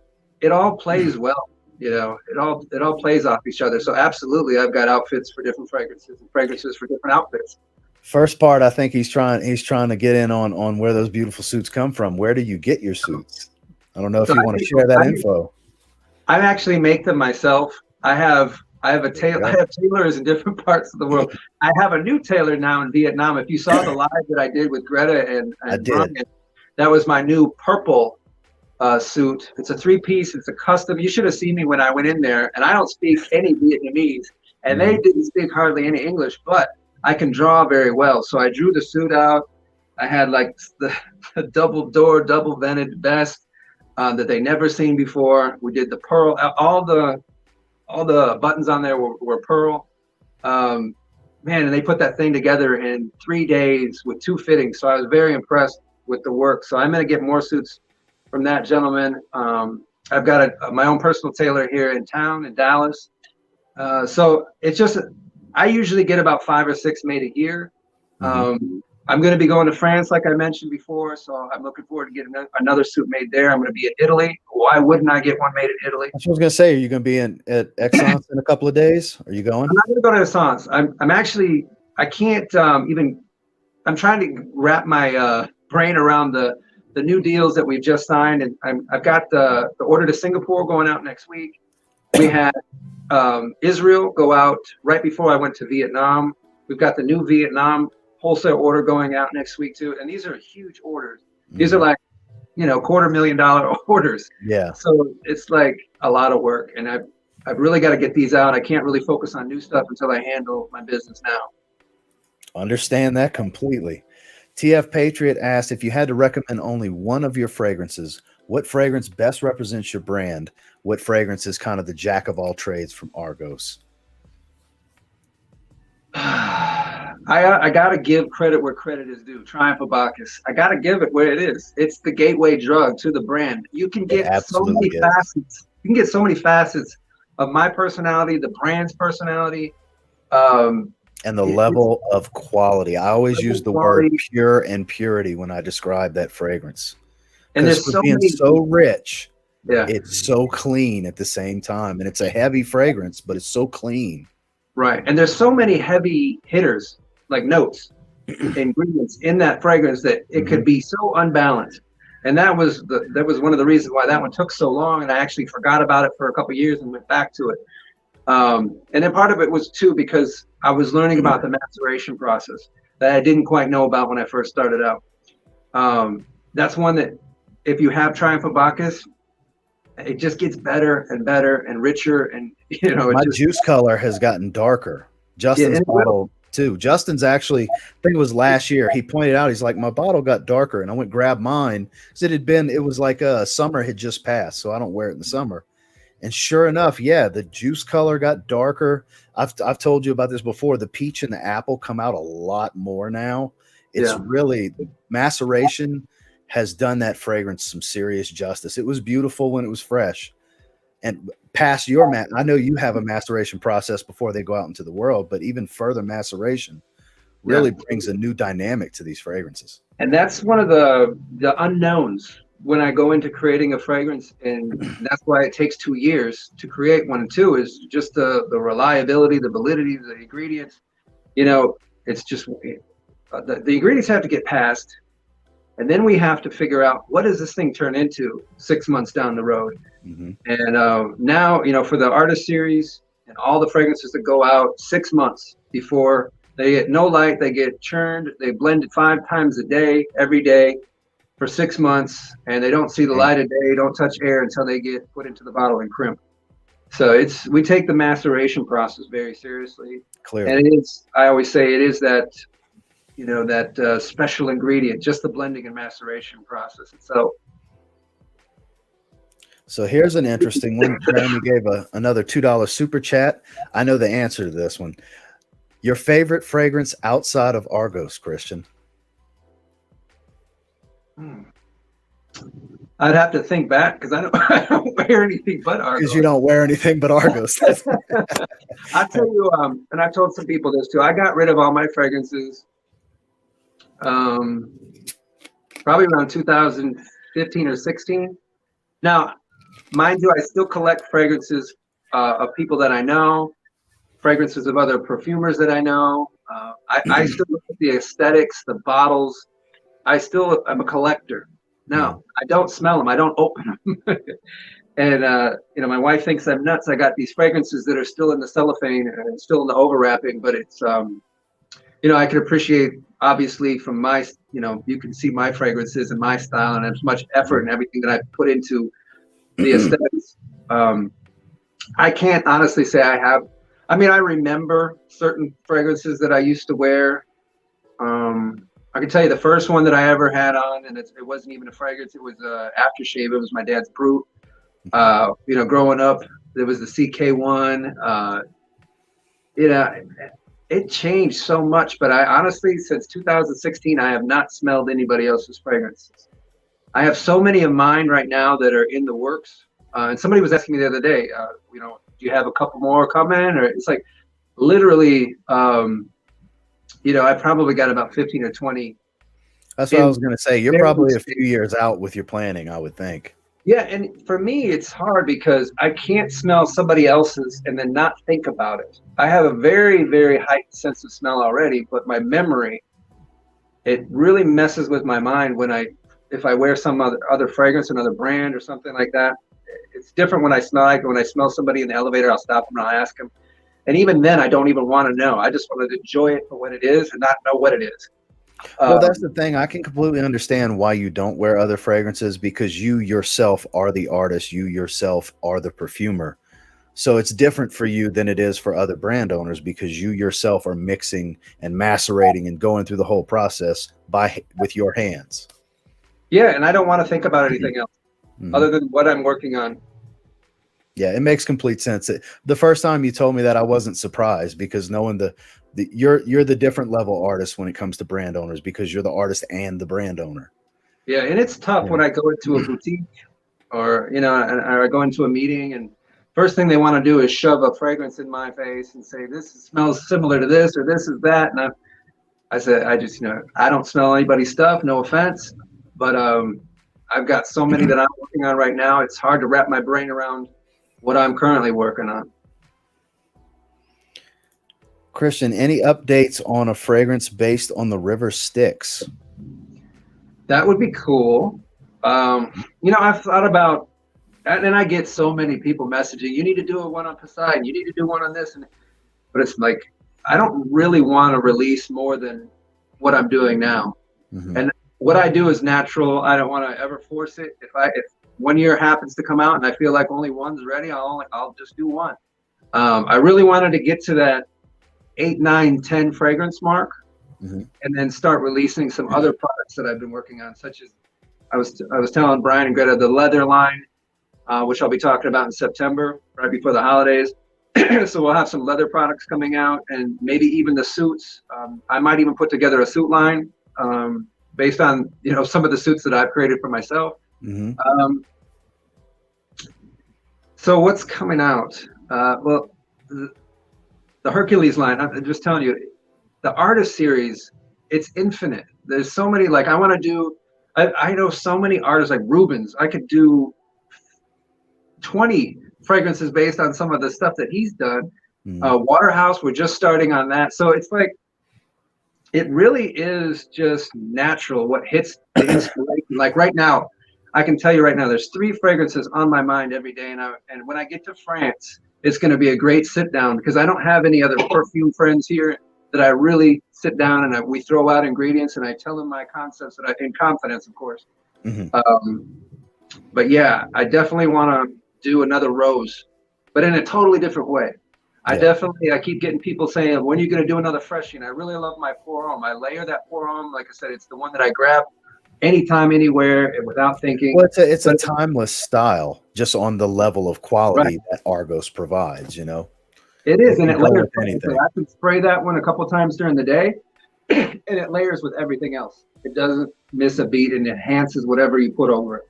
It all plays well, you know. It all plays off each other. So absolutely, I've got outfits for different fragrances and fragrances for different outfits. First part, I think he's trying to get in on where those beautiful suits come from. Where do you get your suits? I don't know if you want to share that info. I actually make them myself. I have a tailor. I have tailors in different parts of the world. I have a new tailor now in Vietnam. If you saw the live that I did with Greta and Brian, that was my new purple suit. It's a 3-piece. It's a custom. You should have seen me when I went in there. And I don't speak any Vietnamese, and they didn't speak hardly any English, but I can draw very well. So I drew the suit out. I had like the double door, double vented vest that they never seen before. We did the pearl. All the buttons on there were pearl. Man, and they put that thing together in 3 days with 2 fittings. So I was very impressed with the work. So I'm going to get more suits from that gentleman. I've got my own personal tailor here in town in Dallas. So it's just, I usually get about 5 or 6 made a year. I'm going to be going to France, like I mentioned before, so I'm looking forward to getting another suit made there. I'm going to be in Italy. Why wouldn't I get one made in Italy? That's what I was going to say. Are you going to be at Aix-en-Provence in a couple of days? Are you going? I'm not going to go to Aix-en-Provence. I'm actually, I can't even, I'm trying to wrap my brain around the new deals that we've just signed. And I've got the order to Singapore going out next week. We had Israel go out right before I went to Vietnam. We've got the new Vietnam wholesale order going out next week too. And these are huge orders. These are like, you know, $250,000 orders. Yeah. So it's like a lot of work. And I've really got to get these out. I can't really focus on new stuff until I handle my business now. Understand that completely. TF Patriot asked, if you had to recommend only one of your fragrances, what fragrance best represents your brand? What fragrance is kind of the jack of all trades from Argos? I got to give credit where credit is due. Triumph of Bacchus. I got to give it where it is. It's the gateway drug to the brand. You can get so many facets. You can get so many facets of my personality, the brand's personality. And the level of quality. I always use the word pure and purity when I describe that fragrance. And there's so being so rich, it's so clean at the same time. And it's a heavy fragrance, but it's so clean. Right. And there's so many heavy hitters, like notes, ingredients in that fragrance that it could be so unbalanced. And that was one of the reasons why that one took so long. And I actually forgot about it for a couple of years and went back to it. And then part of it was too, because I was learning about the maceration process that I didn't quite know about when I first started out. That's one that if you have Triumph of Bacchus, it just gets better and better and richer. And, you know, my juice color has gotten darker. Justin's bottle too. Justin's actually, I think it was last year, he pointed out, he's like, my bottle got darker, and I went grab mine because it was like summer had just passed, so I don't wear it in the summer. And sure enough, yeah, the juice color got darker. I've told you about this before. The peach and the apple come out a lot more now. It's really, the maceration has done that fragrance some serious justice. It was beautiful when it was fresh. And past your I know you have a maceration process before they go out into the world, but even further maceration really brings a new dynamic to these fragrances. And that's one of the unknowns when I go into creating a fragrance, and that's why it takes 2 years to create one. And two is just the reliability, the validity of the ingredients. You know, it's just the ingredients have to get passed, and then we have to figure out what does this thing turn into 6 months down the road. And now, you know, for the artist series and all the fragrances that go out 6 months before they get no light, they get churned, they blend it 5 times a day, every day, for 6 months, and they don't see the light of day, don't touch air until they get put into the bottle and crimp. So we take the maceration process very seriously. Clearly. And it is, I always say it is that, you know, that special ingredient, just the blending and maceration process itself. So here's an interesting one. Jeremy gave another $2 super chat. I know the answer to this one. Your favorite fragrance outside of Argos, Christian? I'd have to think back because I don't wear anything but Argos. Because you don't wear anything but Argos. I'll tell you, and I've told some people this too. I got rid of all my fragrances probably around 2015 or 16. Now, mind you, I still collect fragrances of people that I know, fragrances of other perfumers that I know. I still look at the aesthetics, the bottles. I'm a collector. Now, I don't smell them. I don't open them. And, you know, my wife thinks I'm nuts. I got these fragrances that are still in the cellophane and still in the overwrapping, but it's, you know, I can appreciate, obviously, from my, you know, you can see my fragrances and my style and as much effort and everything that I put into the aesthetics. I can't honestly say I have. I mean, I remember certain fragrances that I used to wear. I can tell you the first one that I ever had on, and it wasn't even a fragrance. It was aftershave. It was my dad's Brut. You know, growing up, there was the CK1. You know, it changed so much. But I honestly, since 2016, I have not smelled anybody else's fragrances. I have so many of mine right now that are in the works. And somebody was asking me the other day, you know, do you have a couple more coming? Or it's like literally, you know, I probably got about 15 or 20. That's what I was going to say. You're probably a few years out with your planning, I would think. Yeah. And for me, it's hard because I can't smell somebody else's and then not think about it. I have a very, very heightened sense of smell already, but my memory, it really messes with my mind when if I wear some other fragrance, another brand or something like that. it's different when I smell. Like when I smell somebody in the elevator, I'll stop them and I'll ask them. And even then, I don't even want to know. I just want to enjoy it for what it is and not know what it is. Well, that's the thing. I can completely understand why you don't wear other fragrances, because you yourself are the artist. You yourself are the perfumer. So it's different for you than it is for other brand owners, because you yourself are mixing and macerating and going through the whole process with your hands. Yeah, and I don't want to think about anything else other than what I'm working on. Yeah, it makes complete sense. The first time you told me that, I wasn't surprised, because knowing you're the different level artist when it comes to brand owners, because you're the artist and the brand owner. Yeah, and it's tough when I go into a boutique or or I go into a meeting, and first thing they want to do is shove a fragrance in my face and say, this smells similar to this or this is that. And I said, I just, I don't smell anybody's stuff, no offense, but I've got so many that I'm working on right now. It's hard to wrap my brain around what I'm currently working on. Christian, any updates on a fragrance based on the river Styx? That would be cool. I've thought about, and I get so many people messaging, you need to do one on Poseidon, you need to do one on this, but it's like, I don't really want to release more than what I'm doing now. And what I do is natural. I don't want to ever force it. If 1 year happens to come out and I feel like only one's ready, I'll just do one. I really wanted to get to that 8, 9, 10 fragrance mark, and then start releasing some other products that I've been working on, such as I was telling Brian and Greta, the leather line, which I'll be talking about in September, right before the holidays. So we'll have some leather products coming out, and maybe even the suits. I might even put together a suit line based on some of the suits that I've created for myself. So what's coming out? Well, the Hercules line, I'm just telling you, the artist series, it's infinite. There's so many, like I want to do, I know so many artists like Rubens. I could do 20 fragrances based on some of the stuff that he's done. Waterhouse, we're just starting on that. So it's like, it really is just natural what hits the inspiration. Like right now, I can tell you right now, there's 3 fragrances on my mind every day. And when I get to France, it's going to be a great sit down, because I don't have any other perfume friends here that I really sit down and we throw out ingredients and I tell them my concepts in confidence, of course. But yeah, I definitely want to do another rose, but in a totally different way. I keep getting people saying, when are you going to do another freshie? And I really love my pour homme. I layer that pour homme. Like I said, it's the one that I grab anytime, anywhere, and without thinking. Well, it's a timeless style, just on the level of quality that Argos provides, It is, and it layers anything. I can spray that one a couple times during the day, and it layers with everything else. It doesn't miss a beat, and enhances whatever you put over it.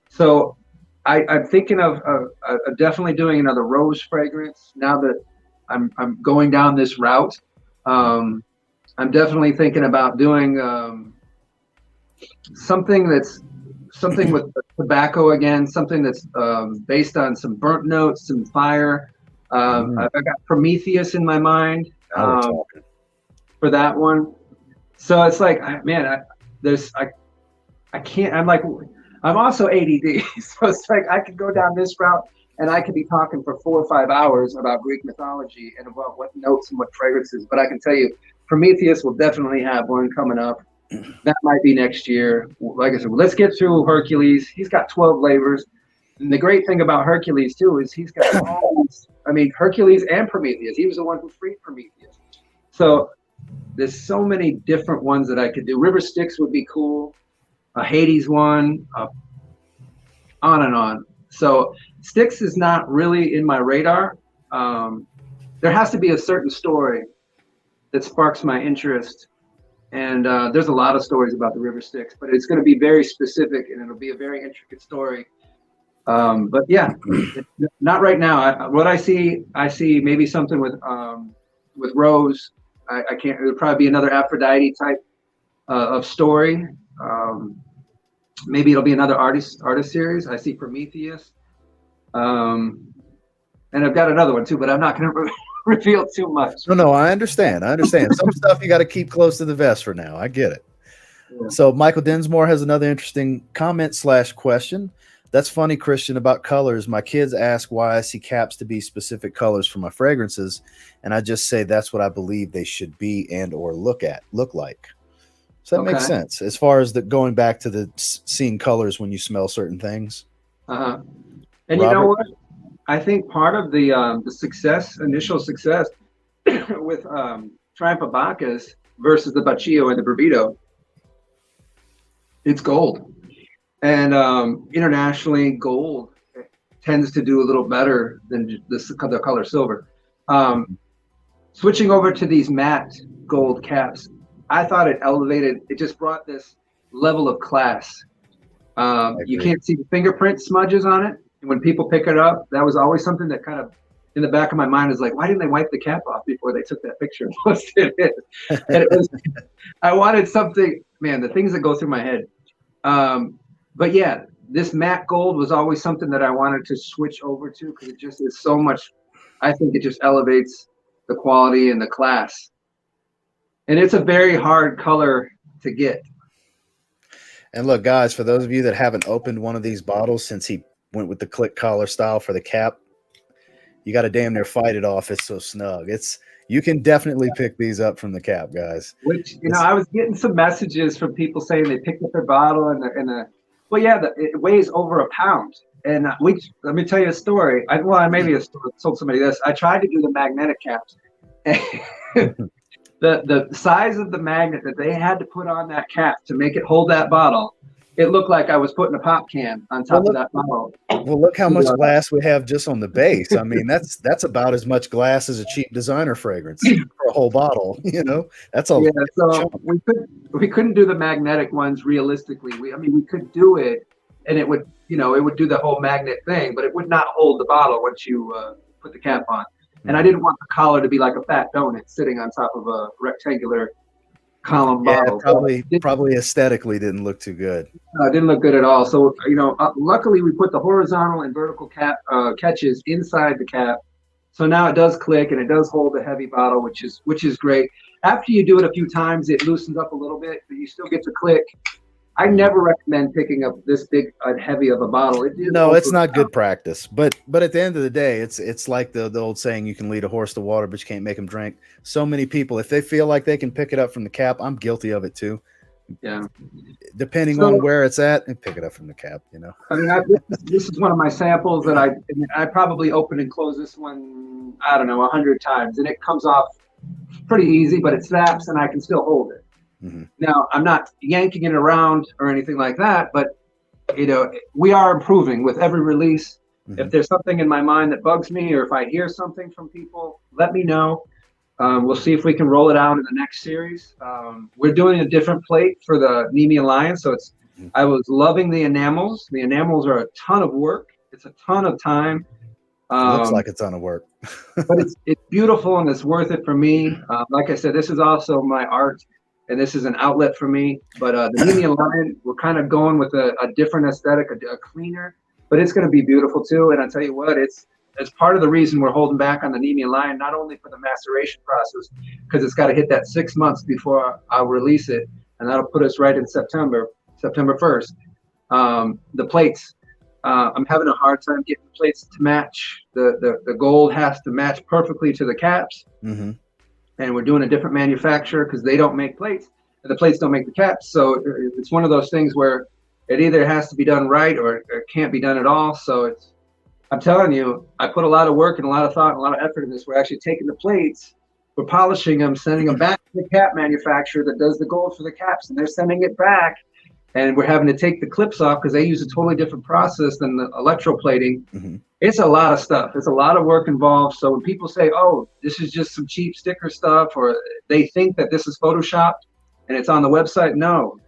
So I'm thinking of definitely doing another rose fragrance now that I'm going down this route. I'm definitely thinking about doing something with tobacco again, something that's based on some burnt notes, some fire. I've got Prometheus in my mind for that one. So it's like, man, I can't. I'm also ADD, so it's like I could go down this route and I could be talking for 4 or 5 hours about Greek mythology and about what notes and what fragrances. But I can tell you, Prometheus will definitely have one coming up. That might be next year. Like I said, let's get through Hercules. He's got 12 flavors. And the great thing about Hercules, too, is he's got all these, Hercules and Prometheus. He was the one who freed Prometheus. So there's so many different ones that I could do. River Styx would be cool. A Hades one, on and on. So Styx is not really in my radar. There has to be a certain story that sparks my interest. And there's a lot of stories about the River Styx, but it's going to be very specific and it'll be a very intricate story. But yeah, not right now. What I see maybe something with Rose. I can't. It'll probably be another Aphrodite type of story. Maybe it'll be another artist series. I see Prometheus, and I've got another one too, but I'm not going to reveal too much. No, I understand. Some stuff you got to keep close to the vest for now. I get it. Yeah. So Michael Dinsmore has another interesting comment / question. That's funny, Christian, about colors. My kids ask why I see caps to be specific colors for my fragrances, and I just say that's what I believe they should be and or look like. So that makes Okay. sense as far as the going back to the seeing colors when you smell certain things. Uh-huh. And you know Robert? what? I think part of the success, initial success with Triumph of Bacchus versus the Baccio and the Bravito, it's gold. And internationally, gold tends to do a little better than the color silver. Switching over to these matte gold caps, I thought it elevated, it just brought this level of class. You can't see the fingerprint smudges on it. And when people pick it up, that was always something that kind of in the back of my mind is like, why didn't they wipe the cap off before they took that picture and posted it? And it was, I wanted something, man, the things that go through my head. But yeah, this matte gold was always something that I wanted to switch over to because it just is so much, I think it just elevates the quality and the class. And it's a very hard color to get. And look, guys, for those of you that haven't opened one of these bottles since he went with the click collar style for the cap, you got to damn near fight it off. It's so snug. You can definitely pick these up from the cap, guys. Which, I was getting some messages from people saying they picked up their bottle well, yeah, it weighs over a pound. And let me tell you a story. I told somebody this. I tried to do the magnetic caps. The size of the magnet that they had to put on that cap to make it hold that bottle, it looked like I was putting a pop can on top of that bottle. Well, look how much glass we have just on the base. I mean, that's about as much glass as a cheap designer fragrance for a whole bottle. That's all. Yeah, so we couldn't do the magnetic ones realistically. We could do it, and it would do the whole magnet thing, but it would not hold the bottle once you put the cap on. And I didn't want the collar to be like a fat donut sitting on top of a rectangular column bottle. Probably aesthetically didn't look too good. It didn't look good at all. So, luckily we put the horizontal and vertical cap catches inside the cap. So now it does click and it does hold the heavy bottle, which is great. After you do it a few times, it loosens up a little bit, but you still get to click. I never recommend picking up this big and heavy of a bottle. No, it's not good practice. But at the end of the day, it's like the old saying, you can lead a horse to water, but you can't make him drink. So many people, if they feel like they can pick it up from the cap, I'm guilty of it too. Yeah. Depending on where it's at, and pick it up from the cap. This is one of my samples that I probably open and close this one, I don't know, 100 times, and it comes off pretty easy, but it snaps and I can still hold it. Mm-hmm. Now, I'm not yanking it around or anything like that, but we are improving with every release. Mm-hmm. If there's something in my mind that bugs me, or if I hear something from people, let me know. We'll see if we can roll it out in the next series. We're doing a different plate for the Nimi Alliance, so I was loving the enamels. The enamels are a ton of work. It's a ton of time. Looks like a ton of work. But it's beautiful and it's worth it for me. Like I said, this is also my art. And this is an outlet for me. But the Nimi Alliance, we're kind of going with a different aesthetic, a cleaner, but it's going to be beautiful too. And I tell you what, it's part of the reason we're holding back on the Nimi Alliance, not only for the maceration process, because it's got to hit that 6 months before I'll release it. And that'll put us right in September 1st. The plates, I'm having a hard time getting the plates to match. The gold has to match perfectly to the caps. Mm-hmm. And we're doing a different manufacturer because they don't make plates and the plates don't make the caps. So it's one of those things where it either has to be done right or it can't be done at all. So I'm telling you, I put a lot of work and a lot of thought and a lot of effort in this. We're actually taking the plates, we're polishing them, sending them back to the cap manufacturer that does the gold for the caps, and they're sending it back. And we're having to take the clips off because they use a totally different process than the electroplating. Mm-hmm. It's a lot of stuff. It's a lot of work involved. So when people say, oh, this is just some cheap sticker stuff, or they think that this is Photoshopped and it's on the website, no.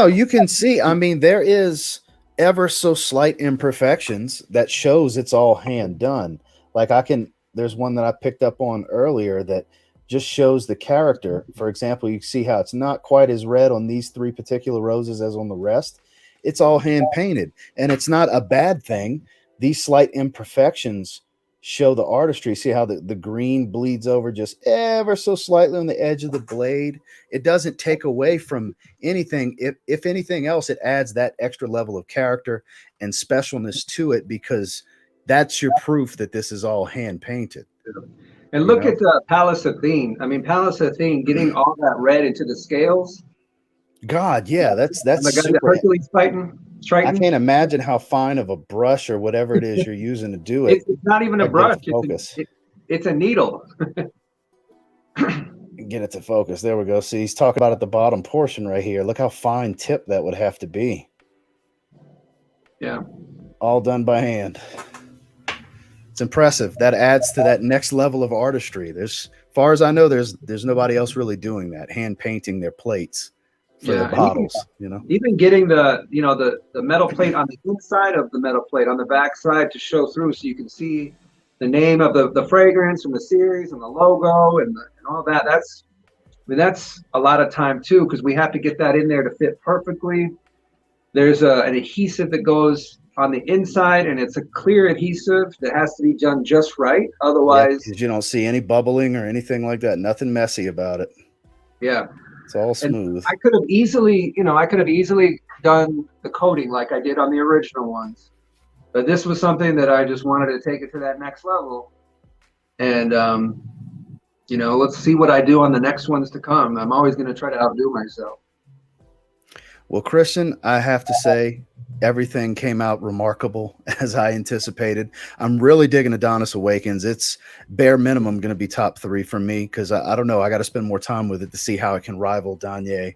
You can see, there is ever so slight imperfections that shows it's all hand done. There's one that I picked up on earlier that just shows the character. For example, you see how it's not quite as red on these 3 particular roses as on the rest. It's all hand painted, and it's not a bad thing. These slight imperfections show the artistry. See how the green bleeds over just ever so slightly on the edge of the blade. It doesn't take away from anything. If anything else, it adds that extra level of character and specialness to it, because that's your proof that this is all hand painted. And look at Pallas Athene. I mean, Pallas Athene getting all that red into the scales. God, yeah, that's the guy super. That Hercules fighting. I can't imagine how fine of a brush or whatever it is you're using to do it. It's not even a brush. It's a needle. Get it to focus. There we go. See, he's talking about at the bottom portion right here. Look how fine tip that would have to be. Yeah. All done by hand. It's impressive. That adds to that next level of artistry. As far as I know, there's nobody else really doing that, hand painting their plates for the bottles. Even getting the metal plate on the inside of the metal plate on the back side to show through, so you can see the name of the fragrance from the series and the logo and all that. That's a lot of time too, because we have to get that in there to fit perfectly. There's an adhesive that goes on the inside, and it's a clear adhesive that has to be done just right. Otherwise, you don't see any bubbling or anything like that. Nothing messy about it. Yeah. It's all smooth. And I could have easily done the coating like I did on the original ones, but this was something that I just wanted to take it to that next level. And let's see what I do on the next ones to come. I'm always going to try to outdo myself. Well, Christian, I have to say, everything came out remarkable as I anticipated. I'm really digging Adonis Awakens. It's bare minimum going to be top 3 for me, because I don't know. I got to spend more time with it to see how it can rival Danye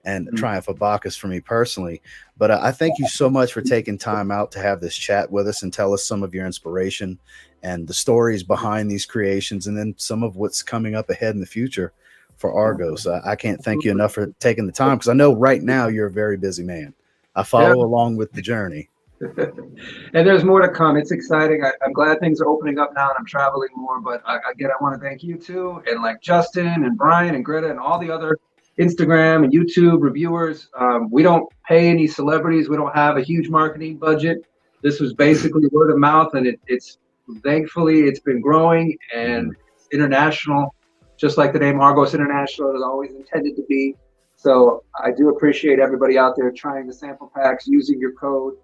and Triumph of Bacchus for me personally. But I thank you so much for taking time out to have this chat with us and tell us some of your inspiration and the stories behind these creations, and then some of what's coming up ahead in the future for Argos. I can't thank you enough for taking the time, because I know right now you're a very busy man. I follow along with the journey. And there's more to come. It's exciting. I'm glad things are opening up now and I'm traveling more. But I want to thank you too, and like Justin and Brian and Greta and all the other Instagram and YouTube reviewers. We don't pay any celebrities. We don't have a huge marketing budget. This was basically word of mouth, and it's thankfully it's been growing and international, just like the name Argos International is always intended to be. So I do appreciate everybody out there trying the sample packs, using your code,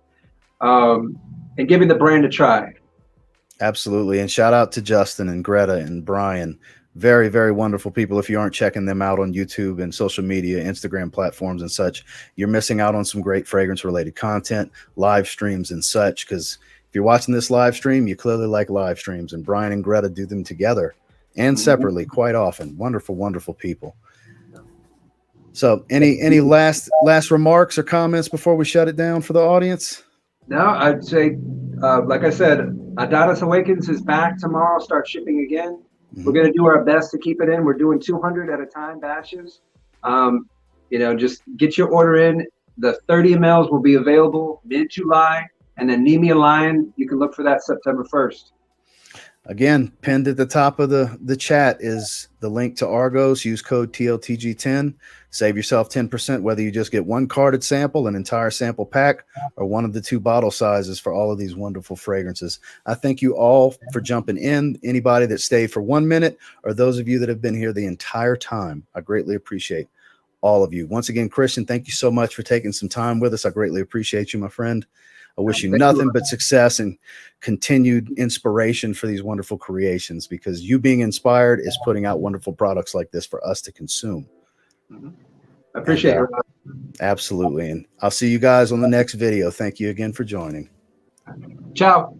and giving the brand a try. Absolutely. And shout out to Justin and Greta and Brian. Very, very wonderful people. If you aren't checking them out on YouTube and social media, Instagram platforms and such, you're missing out on some great fragrance related content, live streams and such. Because if you're watching this live stream, you clearly like live streams, and Brian and Greta do them together and separately quite often. Wonderful, wonderful people. So any last remarks or comments before we shut it down for the audience? No, I'd say, like I said, Adonis Awakens is back tomorrow, start shipping again. We're going to do our best to keep it in. We're doing 200 at a time batches. Just get your order in. The 30 mLs will be available mid-July, and then Nemea Lion, you can look for that September 1st. Again, pinned at the top of the chat is the link to Argos. Use code TLTG10. Save yourself 10%, whether you just get one carded sample, an entire sample pack, or one of the 2 bottle sizes for all of these wonderful fragrances. I thank you all for jumping in. Anybody that stayed for 1 minute, or those of you that have been here the entire time, I greatly appreciate all of you. Once again, Christian, thank you so much for taking some time with us. I greatly appreciate you, my friend. I wish you nothing but success and continued inspiration for these wonderful creations, because you being inspired is putting out wonderful products like this for us to consume. I appreciate it. Absolutely. And I'll see you guys on the next video. Thank you again for joining. Ciao.